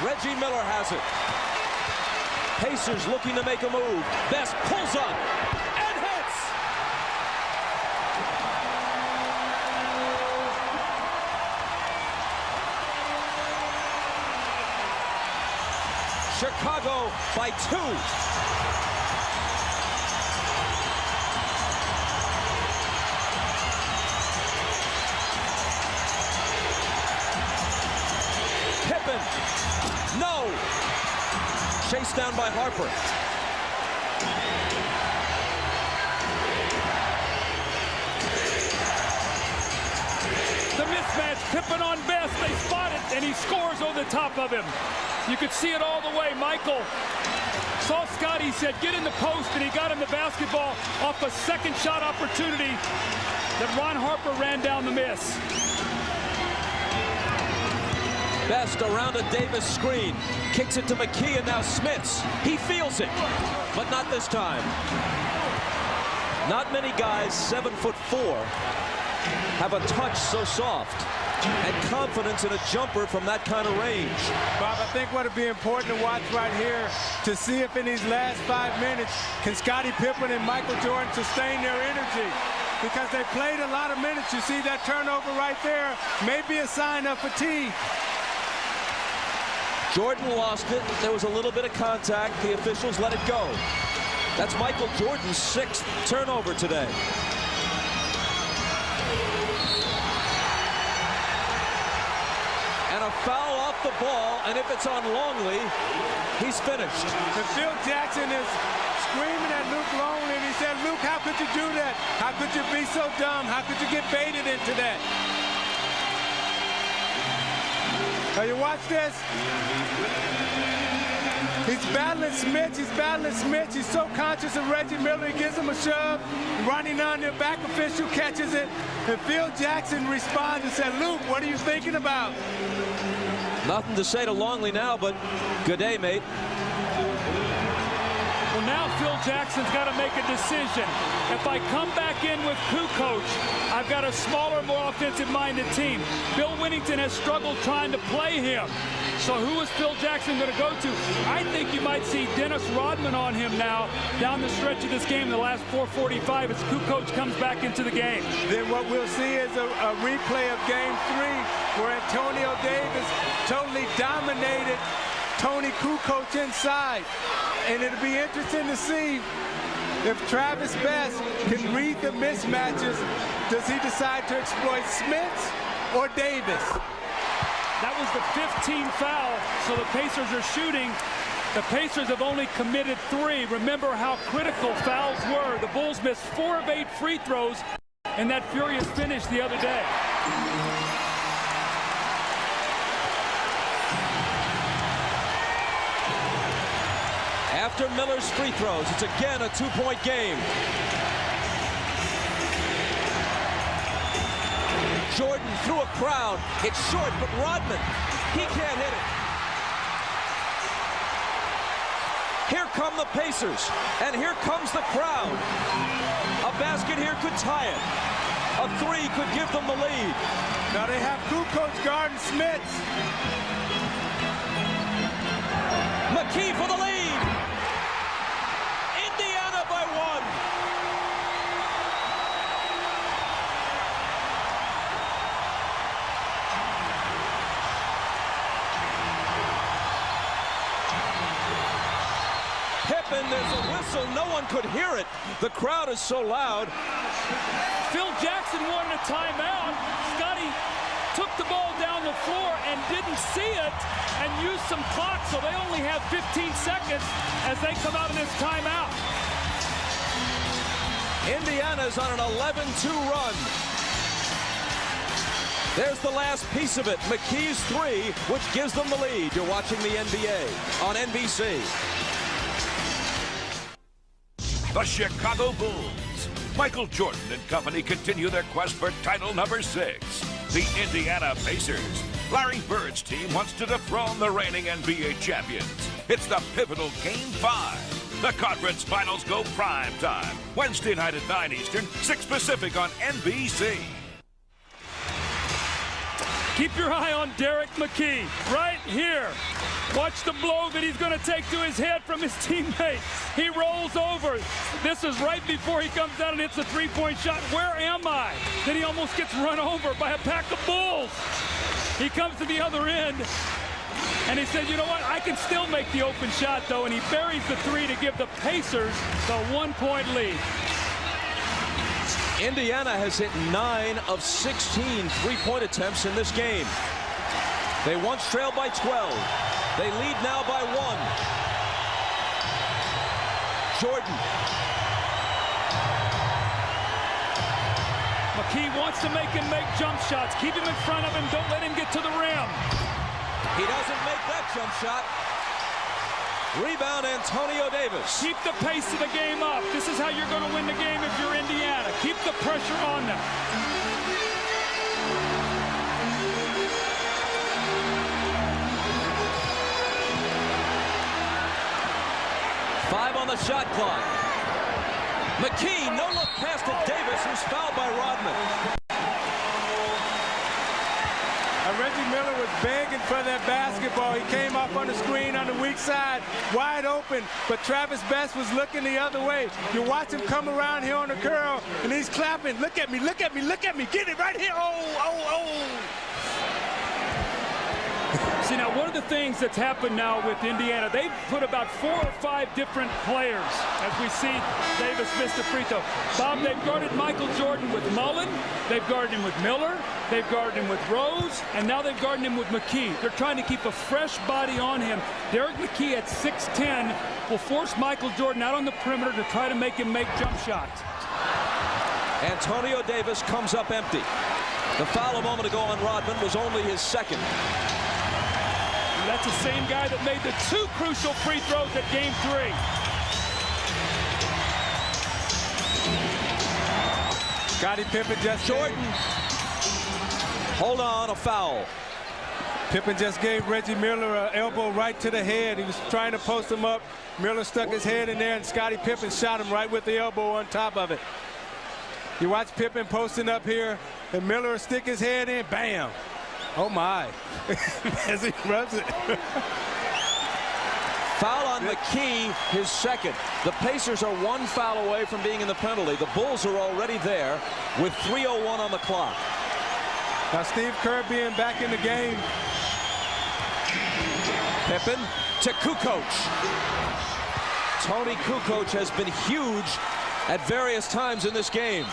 Reggie Miller has it. Pacers looking to make a move. Best pulls up and hits. Chicago by 2. No! Chased down by Harper. The mismatch, Pippen on Best. They spot it, and he scores over the top of him. You could see it all the way. Michael saw Scotty, said, get in the post, and he got him the basketball off a second shot opportunity that Ron Harper ran down the miss. Best around a Davis screen. Kicks it to McKee, and now Smits. He feels it, but not this time. Not many guys 7'4" have a touch so soft and confidence in a jumper from that kind of range. Bob, I think what would be important to watch right here to see if in these last 5 minutes can Scottie Pippen and Michael Jordan sustain their energy. Because they played a lot of minutes. You see that turnover right there, maybe a sign of fatigue. Jordan lost it. There was a little bit of contact. The officials let it go. That's Michael Jordan's 6th turnover today. And a foul off the ball, and if it's on Longley, he's finished. And Phil Jackson is screaming at Luke Longley, and he said, Luke, how could you do that? How could you be so dumb? How could you get baited into that? Now you watch this. He's battling Smits. He's battling Smits. He's so conscious of Reggie Miller. He gives him a shove. Running on the back official catches it. And Phil Jackson responds and said, Luke, what are you thinking about? Nothing to say to Longley now, but good day, mate. Well, now Phil Jackson's got to make a decision. If I come back in with Kukoc, I've got a smaller, more offensive-minded team. Bill Winnington has struggled trying to play him. So who is Phil Jackson going to go to? I think you might see Dennis Rodman on him now down the stretch of this game, the last 4:45, as Kukoc comes back into the game. Then what we'll see is a replay of Game 3 where Antonio Davis totally dominated Tony Kukoc inside. And it'll be interesting to see if Travis Best can read the mismatches. Does he decide to exploit Smith or Davis? That was the 15th foul, so the Pacers are shooting. The Pacers have only committed 3. Remember how critical fouls were. The Bulls missed 4 of 8 free throws in that furious finish the other day. After Miller's free throws, it's again a 2-point game. Jordan through a crowd. It's short, but Rodman, he can't hit it. Here come the Pacers, and here comes the crowd. A basket here could tie it. A 3 could give them the lead. Now they have Kukoc guarding Smith. McKee for the lead. Indiana by 1. Pippen, there's a whistle. No one could hear it. The crowd is so loud. Phil Jackson wanted a timeout. Scotty took the ball down the floor and didn't see it and used some clock, so they only have 15 seconds as they come out of this timeout. Indiana's on an 11-2 run. There's the last piece of it. McKee's 3, which gives them the lead. You're watching the NBA on NBC. The Chicago Bulls. Michael Jordan and company continue their quest for title number 6. The Indiana Pacers. Larry Bird's team wants to dethrone the reigning NBA champions. It's the pivotal Game 5. The conference finals go prime time. Wednesday night at 9 Eastern, 6 Pacific on NBC. Keep your eye on Derek McKee right here. Watch the blow that he's going to take to his head from his teammate. He rolls over. This is right before he comes down and hits a 3-point shot. Where am I? Then he almost gets run over by a pack of Bulls. He comes to the other end, and he said, you know what? I can still make the open shot, though, and he buries the 3 to give the Pacers the 1-point lead. Indiana has hit 9 of 16 3-point attempts in this game. They once trailed by 12. They lead now by 1. Jordan. McKee wants to make him make jump shots. Keep him in front of him. Don't let him get to the rim. He doesn't make that jump shot. Rebound, Antonio Davis. Keep the pace of the game up. This is how you're going to win the game if you're Indiana. Keep the pressure on them. On the shot clock. McKee, no look pass to Davis, who's fouled by Rodman. Reggie Miller was begging for that basketball. He came up on the screen on the weak side, wide open, but Travis Best was looking the other way. You watch him come around here on the curl, and he's clapping. Look at me, look at me, look at me. Get it right here. Oh. See, now, one of the things that's happened now with Indiana, they've put about 4 or 5 different players, as we see Davis miss the free throw. Bob, they've guarded Michael Jordan with Mullen, they've guarded him with Miller, they've guarded him with Rose, and now they've guarded him with McKee. They're trying to keep a fresh body on him. Derek McKee at 6'10" will force Michael Jordan out on the perimeter to try to make him make jump shots. Antonio Davis comes up empty. The foul a moment ago on Rodman was only his 2nd. That's the same guy that made the 2 crucial free throws at Game 3. Scottie Pippen just Jordan. Hold on, a foul. Pippen just gave Reggie Miller an elbow right to the head. He was trying to post him up. Miller stuck his head in there, and Scottie Pippen shot him right with the elbow on top of it. You watch Pippen posting up here, and Miller stick his head in, bam. Oh, my. As he rubs it. Foul on McKee, his second. The Pacers are one foul away from being in the penalty. The Bulls are already there with 3:01 on the clock. Now Steve Kerr being back in the game. Pippen to Kukoc. Tony Kukoc has been huge at various times in this game.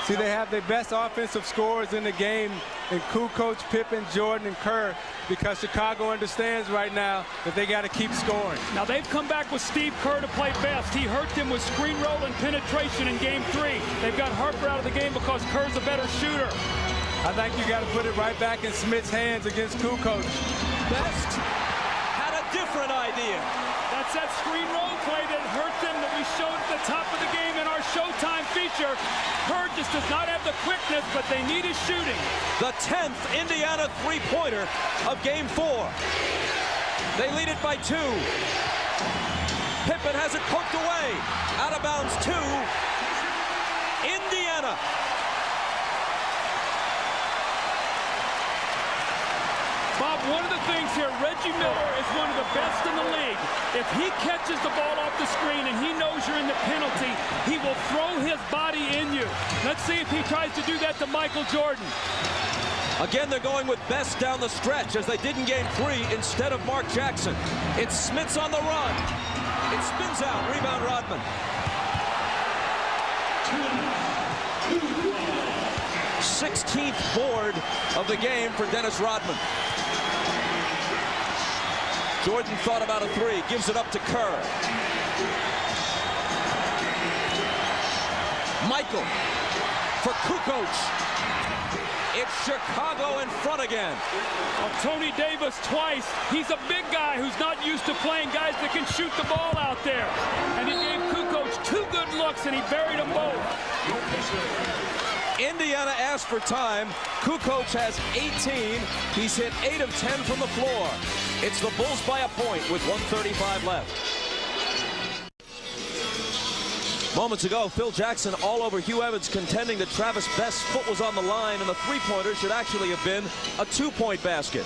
See, they have their best offensive scorers in the game in Kukoc, Pippen, Jordan, and Kerr, because Chicago understands right now that they got to keep scoring. Now they've come back with Steve Kerr to play best. He hurt them with screen roll and penetration in game 3. They've got Harper out of the game because Kerr's a better shooter. I think you got to put it right back in Smith's hands against Kukoc. Best had a different idea. That's that screen roll play that hurt them that we showed at the top of the game in our Showtime feature. Kerr just does not have the quickness, but they need his shooting. The 10th Indiana three-pointer of game 4. They lead it by 2. Pippen has it poked away. Out of bounds 2. Indiana. Bob, one of the things here, Reggie Miller is one of the best in the league. If he catches the ball off the screen and he knows you're in the penalty, he will throw his body in you. Let's see if he tries to do that to Michael Jordan. Again, they're going with Best down the stretch, as they did in game 3, instead of Mark Jackson. It's Smits on the run. It spins out. Rebound, Rodman. 16th board of the game for Dennis Rodman. Jordan thought about a 3, gives it up to Kerr. Michael for Kukoc. It's Chicago in front again. Well, Tony Davis twice. He's a big guy who's not used to playing guys that can shoot the ball out there. And he gave Kukoc 2 good looks, and he buried them both. Indiana asked for time. Kukoc has 18. He's hit 8 of 10 from the floor. It's the Bulls by a point with 1:35 left. Moments ago, Phil Jackson all over Hugh Evans, contending that Travis Best's foot was on the line, and the three-pointer should actually have been a 2-point basket.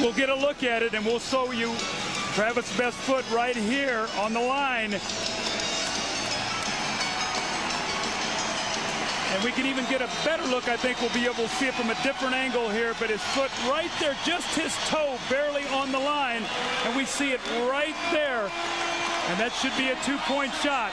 We'll get a look at it, and we'll show you Travis Best's foot right here on the line. And we can even get a better look. I think we'll be able to see it from a different angle here, but his foot right there, just his toe barely on the line, and we see it right there, and that should be a 2-point shot.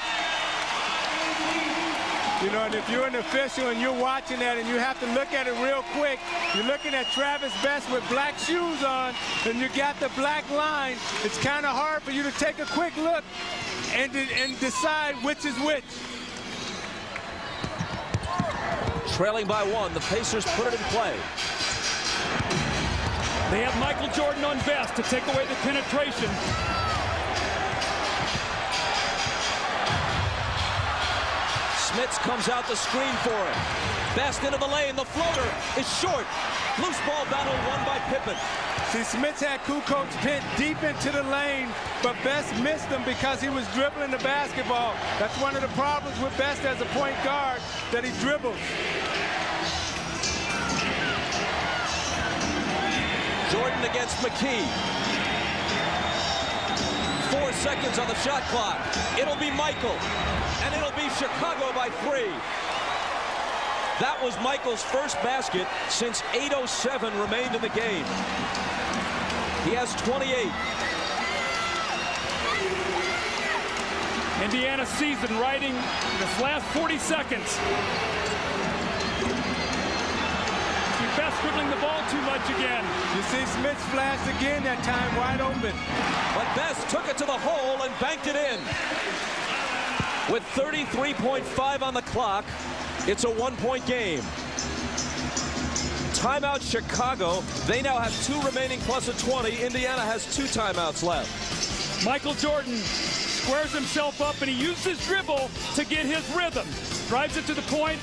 You know, and if you're an official and you're watching that and you have to look at it real quick, you're looking at Travis Best with black shoes on, and you got the black line. It's kind of hard for you to take a quick look and decide which is which. Trailing by 1, the Pacers put it in play. They have Michael Jordan on Best to take away the penetration. Smits comes out the screen for him. Best into the lane. The floater is short. Loose ball battle won by Pippen. See, Smits had Kukoc pinned deep into the lane, but Best missed him because he was dribbling the basketball. That's one of the problems with Best as a point guard, that he dribbles. Jordan against McKee. 4 seconds on the shot clock. It'll be Michael, and it'll be Chicago by 3. That was Michael's first basket since 8:07 remained in the game. He has 28. Indiana season riding this last 40 seconds. Best dribbling the ball too much again. You see Smith flashed again that time, wide open. But Best took it to the hole and banked it in. With 33.5 on the clock, it's a 1-point game. Timeout Chicago. They now have 2 remaining plus a 20. Indiana has 2 timeouts left. Michael Jordan squares himself up, and he uses dribble to get his rhythm. Drives it to the point,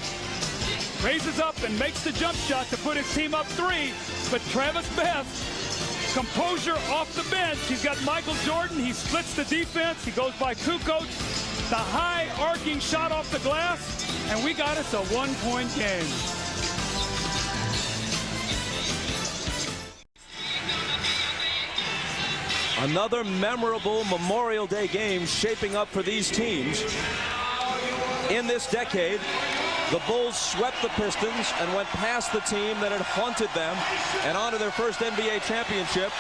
raises up and makes the jump shot to put his team up 3. But Travis Best, composure off the bench. He's got Michael Jordan. He splits the defense. He goes by Kukoc. The high arcing shot off the glass, and we got us a 1-point game. Another memorable Memorial Day game shaping up for these teams. In this decade, the Bulls swept the Pistons and went past the team that had haunted them and on to their first NBA championship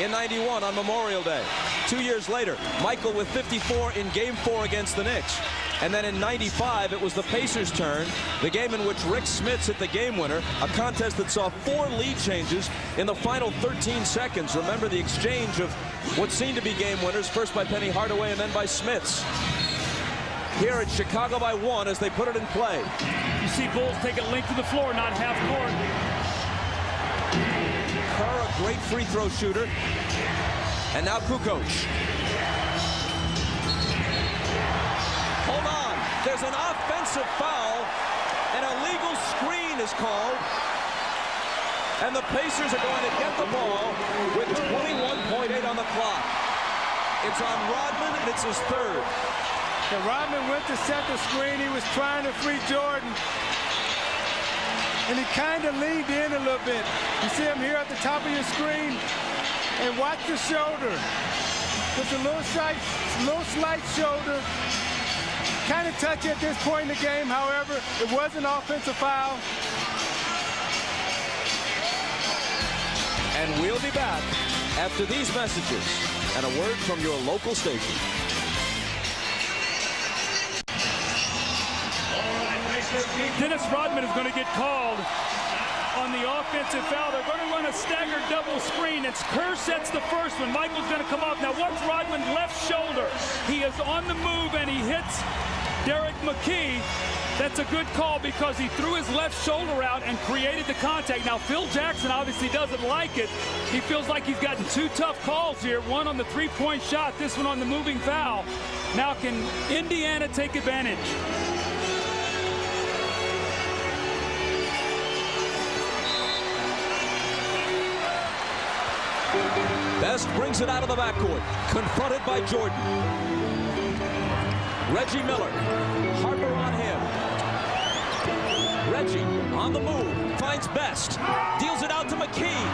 in '91 on Memorial Day. 2 years later, Michael with 54 in Game 4 against the Knicks. And then in '95, it was the Pacers' turn, the game in which Rick Smits hit the game winner, a contest that saw 4 lead changes in the final 13 seconds. Remember the exchange of what seemed to be game winners, first by Penny Hardaway and then by Smits. Here it's Chicago by 1 as they put it in play. You see Bulls take it length of the floor, not half court. Kerr, a great free throw shooter. And now Kukoc. Hold on. There's an offensive foul. An illegal screen is called. And the Pacers are going to get the ball with 21.8 on the clock. It's on Rodman, and it's his third. And Rodman went to set the screen. He was trying to free Jordan. And he kind of leaned in a little bit. You see him here at the top of your screen. And watch the shoulder. Just a little slight shoulder. Kind of touchy at this point in the game, however. It was an offensive foul. And we'll be back after these messages and a word from your local station. Dennis Rodman is going to get called on the offensive foul. They're going to run a staggered double screen. It's Kerr sets the first one. Michael's going to come up. Now watch Rodman's left shoulder. He is on the move and he hits Derek McKee. That's a good call because he threw his left shoulder out and created the contact. Now Phil Jackson obviously doesn't like it. He feels like he's gotten 2 tough calls here. One on the three-point shot, this one on the moving foul. Now can Indiana take advantage? Best brings it out of the backcourt, confronted by Jordan. Reggie Miller, Harper on him. Reggie on the move, finds Best, deals it out to McKee.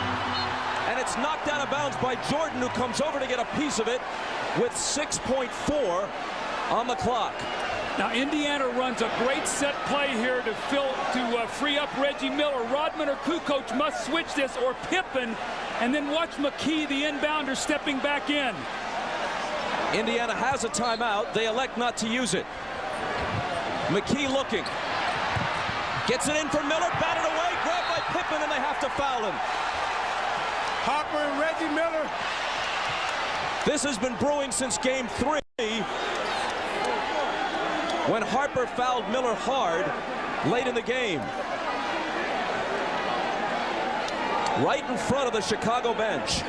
And it's knocked out of bounds by Jordan, who comes over to get a piece of it with 6.4 on the clock. Now Indiana runs a great set play here to free up Reggie Miller. Rodman or Kukoc must switch this, or Pippen, and then watch McKee, the inbounder, stepping back in. Indiana has a timeout. They elect not to use it. McKee looking. Gets it in for Miller, batted away, grabbed by Pippen, and they have to foul him. Harper and Reggie Miller. This has been brewing since Game 3. When Harper fouled Miller hard late in the game. Right in front of the Chicago bench.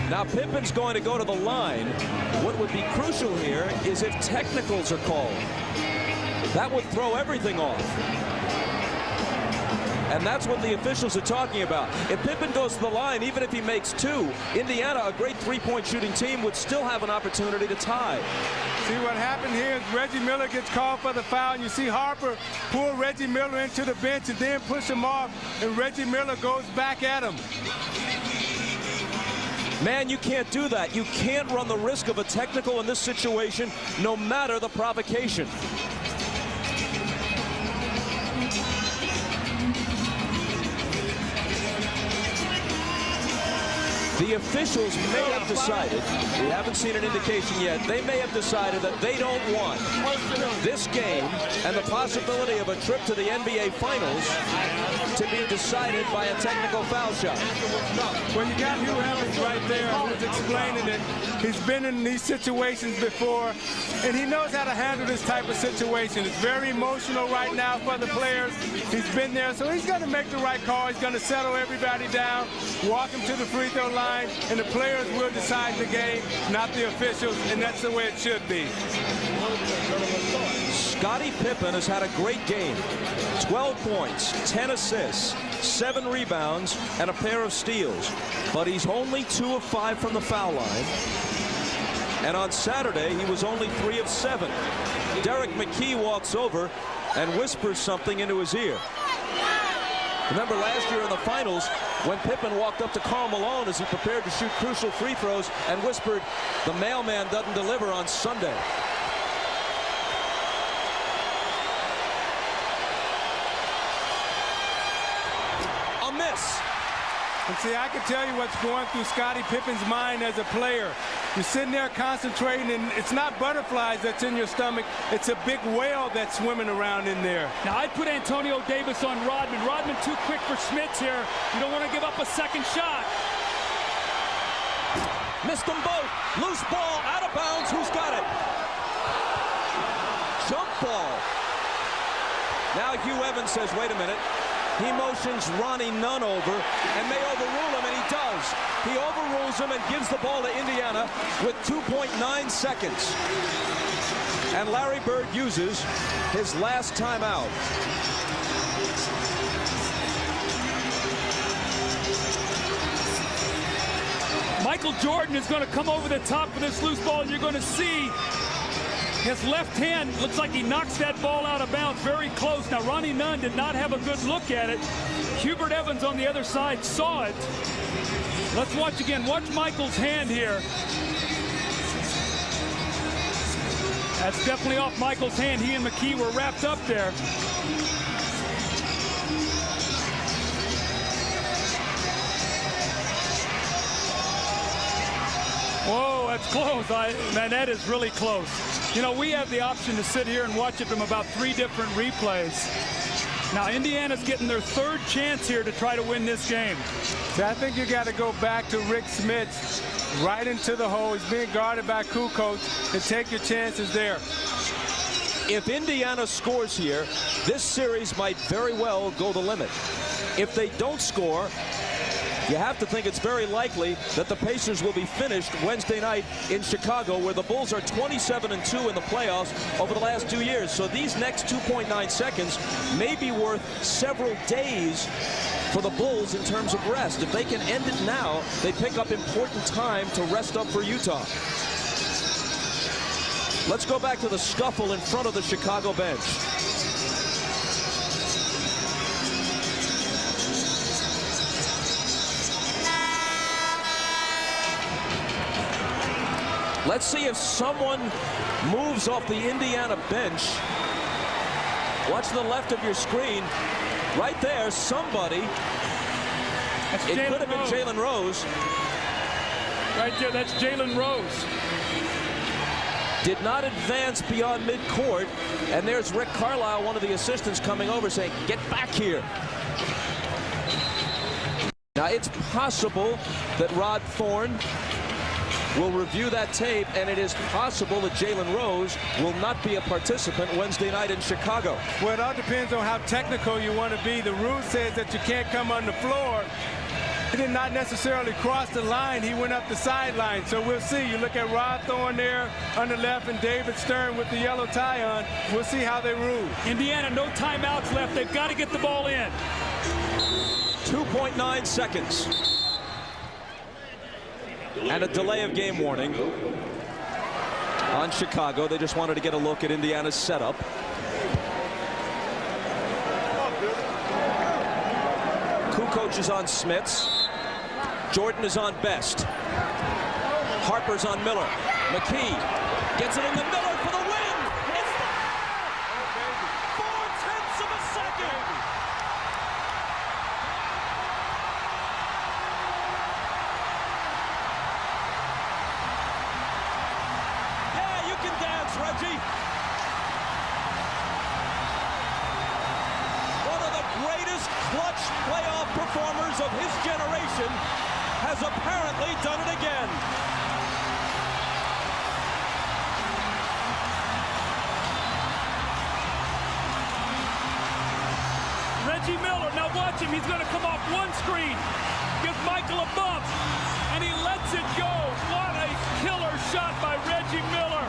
Now Pippen's going to go to the line. What would be crucial here is if technicals are called. That would throw everything off. And that's what the officials are talking about. If Pippen goes to the line, even if he makes 2, Indiana, a great three-point shooting team, would still have an opportunity to tie. See what happened here is Reggie Miller gets called for the foul, and you see Harper pull Reggie Miller into the bench and then push him off, and Reggie Miller goes back at him. Man, you can't do that. You can't run the risk of a technical in this situation, no matter the provocation. The officials may have decided, we haven't seen an indication yet, they may have decided that they don't want this game and the possibility of a trip to the NBA Finals to be decided by a technical foul shot. Well, you got Hugh Evans right there who's explaining it. He's been in these situations before, and he knows how to handle this type of situation. It's very emotional right now for the players. He's been there, so he's going to make the right call. He's going to settle everybody down, walk them to the free throw line, and the players will decide the game, not the officials, and that's the way it should be. Scottie Pippen has had a great game. 12 points, 10 assists, 7 rebounds, and a pair of steals. But he's only 2 of 5 from the foul line. And on Saturday, he was only 3 of 7. Derek McKee walks over, and whispers something into his ear. Remember last year in the finals when Pippen walked up to Karl Malone as he prepared to shoot crucial free throws and whispered, "The mailman doesn't deliver on Sunday." A miss. And see, I can tell you what's going through Scottie Pippen's mind as a player. You're sitting there concentrating, and it's not butterflies that's in your stomach. It's a big whale that's swimming around in there. Now, I'd put Antonio Davis on Rodman. Rodman too quick for Smits here. You don't want to give up a second shot. Missed them both. Loose ball, out of bounds. Who's got it? Jump ball. Now Hugh Evans says, wait a minute. He motions Ronnie Nunn over and may overrule him, and he does. He overrules him and gives the ball to Indiana with 2.9 seconds. And Larry Bird uses his last timeout. Michael Jordan is going to come over the top for this loose ball, and you're going to see his left hand looks like he knocks that ball out of bounds very close. Now, Ronnie Nunn did not have a good look at it. Hubert Evans on the other side saw it. Let's watch again. Watch Michael's hand here. That's definitely off Michael's hand. He and McKee were wrapped up there. Whoa, that's close. Man, that is really close. You know, we have the option to sit here and watch it from about 3 different replays. Now, Indiana's getting their 3rd chance here to try to win this game. So I think you got to go back to Rick Smits right into the hole. He's being guarded by Kukoc, and take your chances there. If Indiana scores here, this series might very well go the limit. If they don't score, you have to think it's very likely that the Pacers will be finished Wednesday night in Chicago, where the Bulls are 27-2 in the playoffs over the last 2 years. So these next 2.9 seconds may be worth several days for the Bulls in terms of rest. If they can end it now, they pick up important time to rest up for Utah. Let's go back to the scuffle in front of the Chicago bench. Let's see if someone moves off the Indiana bench. Watch the left of your screen. Right there, somebody. It could have been Jalen Rose. Right there, that's Jalen Rose. Did not advance beyond midcourt. And there's Rick Carlisle, one of the assistants, coming over saying, get back here. Now, it's possible that Rod Thorne will review that tape, and it is possible that Jalen Rose will not be a participant Wednesday night in Chicago. Well, it all depends on how technical you want to be. The rule says that you can't come on the floor. He did not necessarily cross the line. He went up the sideline. So we'll see. You look at Rod Thorne there on the left and David Stern with the yellow tie on. We'll see how they rule. Indiana, no timeouts left. They've got to get the ball in. 2.9 seconds. And a delay of game warning on Chicago. They just wanted to get a look at Indiana's setup. Kukoc is on Smits. Jordan is on Best. Harper's on Miller. McKee gets it in the Miller for the win. It's 4/10 of a second. Yeah, you can dance, Reggie. One of the greatest clutch playoff performers of his generation has apparently done it again. Reggie Miller, now watch him. He's going to come off one screen, give Michael a bump, and he lets it go. What a killer shot by Reggie Miller.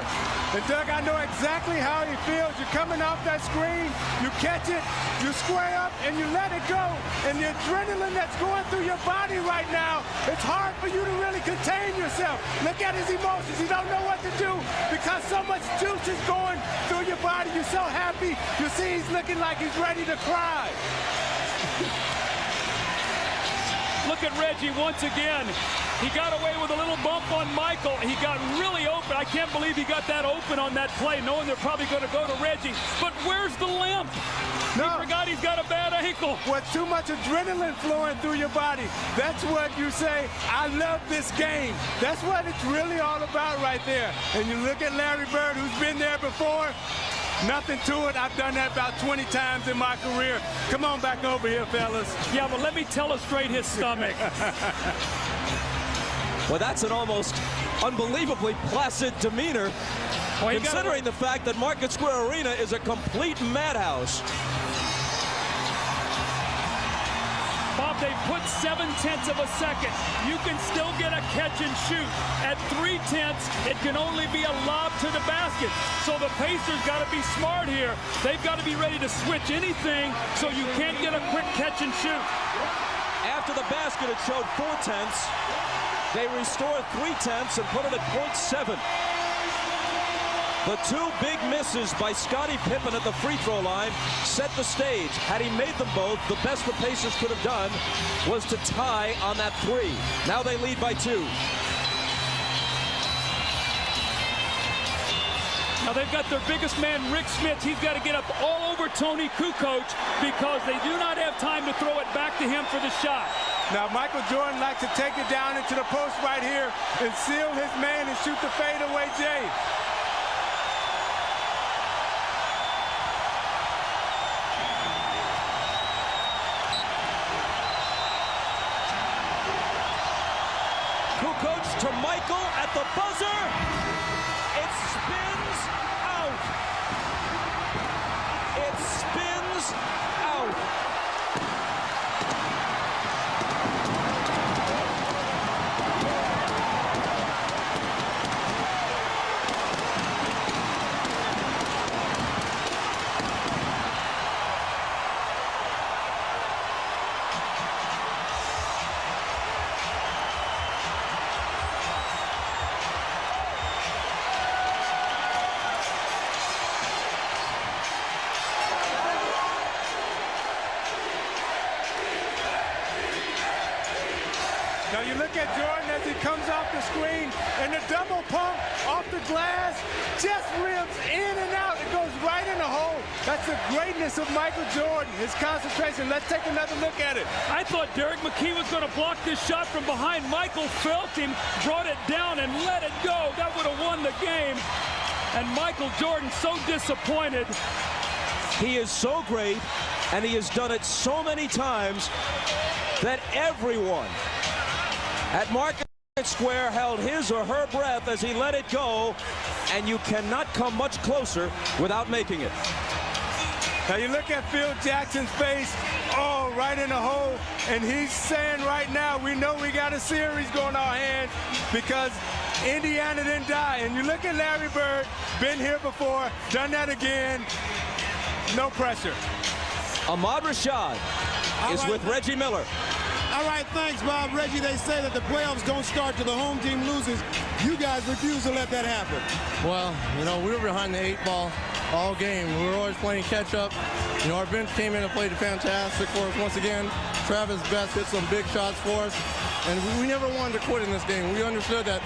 And Doug, I know exactly how he feels. You're coming off that screen, you catch it, you square up, and you let it go. And the adrenaline that's going through your body right now, it's hard for you to really contain yourself. Look at his emotions. He don't know what to do because so much juice is going through your body. You're so happy. You see he's looking like he's ready to cry. Look at Reggie once again. He got away with a little bump on Michael. He got really open. I can't believe he got that open on that play, knowing they're probably going to go to Reggie. But where's the limp? No. He forgot he's got a bad ankle. With too much adrenaline flowing through your body, that's what you say, I love this game. That's what it's really all about right there. And you look at Larry Bird, who's been there before. Nothing to it. I've done that about 20 times in my career. Come on back over here, fellas. Yeah, but let me telestrate his stomach. Well, that's an almost unbelievably placid demeanor, considering the fact that Market Square Arena is a complete madhouse. Bob, they put 0.7 of a second. You can still get a catch and shoot. At 0.3, it can only be a lob to the basket. So the Pacers got to be smart here. They've got to be ready to switch anything so you can't get a quick catch and shoot. After the basket, it showed 0.4. They restored 0.3 and put it at 0.7. The two big misses by Scottie Pippen at the free throw line set the stage. Had he made them both, the best the Pacers could have done was to tie on that 3. Now they lead by 2. Now they've got their biggest man, Rick Smith. He's got to get up all over Tony Kukoc because they do not have time to throw it back to him for the shot. Now Michael Jordan likes to take it down into the post right here and seal his man and shoot the fadeaway J. Kukoc to Michael at the buzzer. It spins out. It spins out. Now you look at Jordan as he comes off the screen, and the double pump off the glass just rims in and out. It goes right in the hole. That's the greatness of Michael Jordan, his concentration. Let's take another look at it. I thought Derek McKee was going to block this shot from behind. Michael felt him, brought it down, and let it go. That would have won the game. And Michael Jordan so disappointed. He is so great, and he has done it so many times that everyone at Market Square held his or her breath as he let it go, and you cannot come much closer without making it. Now you look at Phil Jackson's face, oh, right in the hole, and he's saying right now, we know we got a series going on our hands because Indiana didn't die. And you look at Larry Bird, been here before, done that again, no pressure. Ahmad Rashad is with Reggie Miller. All right, thanks, Bob. Reggie, they say that the playoffs don't start till the home team loses. You guys refuse to let that happen. Well, you know, we were behind the 8 ball all game. We were always playing catch-up. You know, our bench came in and played fantastic for us once again. Travis Best hit some big shots for us. And we never wanted to quit in this game. We understood that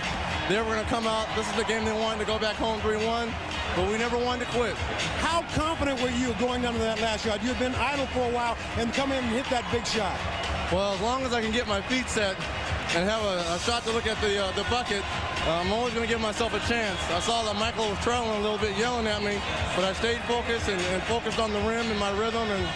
they were going to come out. This is the game they wanted to go back home 3-1. But we never wanted to quit. How confident were you going down to that last shot? You had been idle for a while and come in and hit that big shot. Well, as long as I can get my feet set and have a shot to look at the bucket, I'm always going to give myself a chance. I saw that Michael was trailing a little bit, yelling at me, but I stayed focused and focused on the rim and my rhythm, and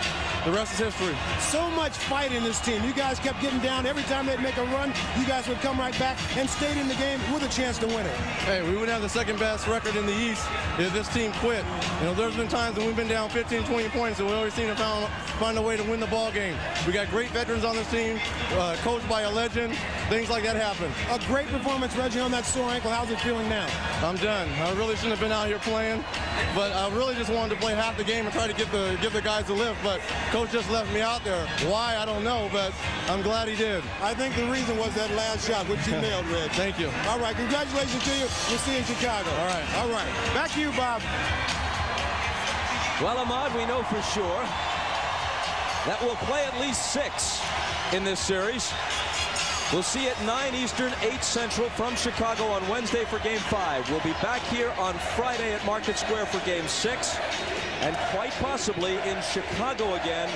the rest is history. So much fight in this team. You guys kept getting down. Every time they'd make a run, you guys would come right back and stayed in the game with a chance to win it. Hey, we wouldn't have the second best record in the East if this team quit. You know, there's been times when we've been down 15, 20 points, and we always seem to find a way to win the ball game. We got great veterans on this team, coached by a legend. Things like that happen. A great performance, Reggie, on that sore ankle. How's it feeling now? I'm done. I really shouldn't have been out here playing, but I really just wanted to play half the game and try to give the guys a lift, but Coach just left me out there. Why, I don't know, but I'm glad he did. I think the reason was that last shot, which you nailed, Reg. Thank you. All right, congratulations to you. We'll see you in Chicago. All right. All right. Back to you, Bob. Well, Ahmad, we know for sure that we'll play at least 6 in this series. We'll see at 9 Eastern, 8 Central from Chicago on Wednesday for Game 5. We'll be back here on Friday at Market Square for Game 6, and quite possibly in Chicago again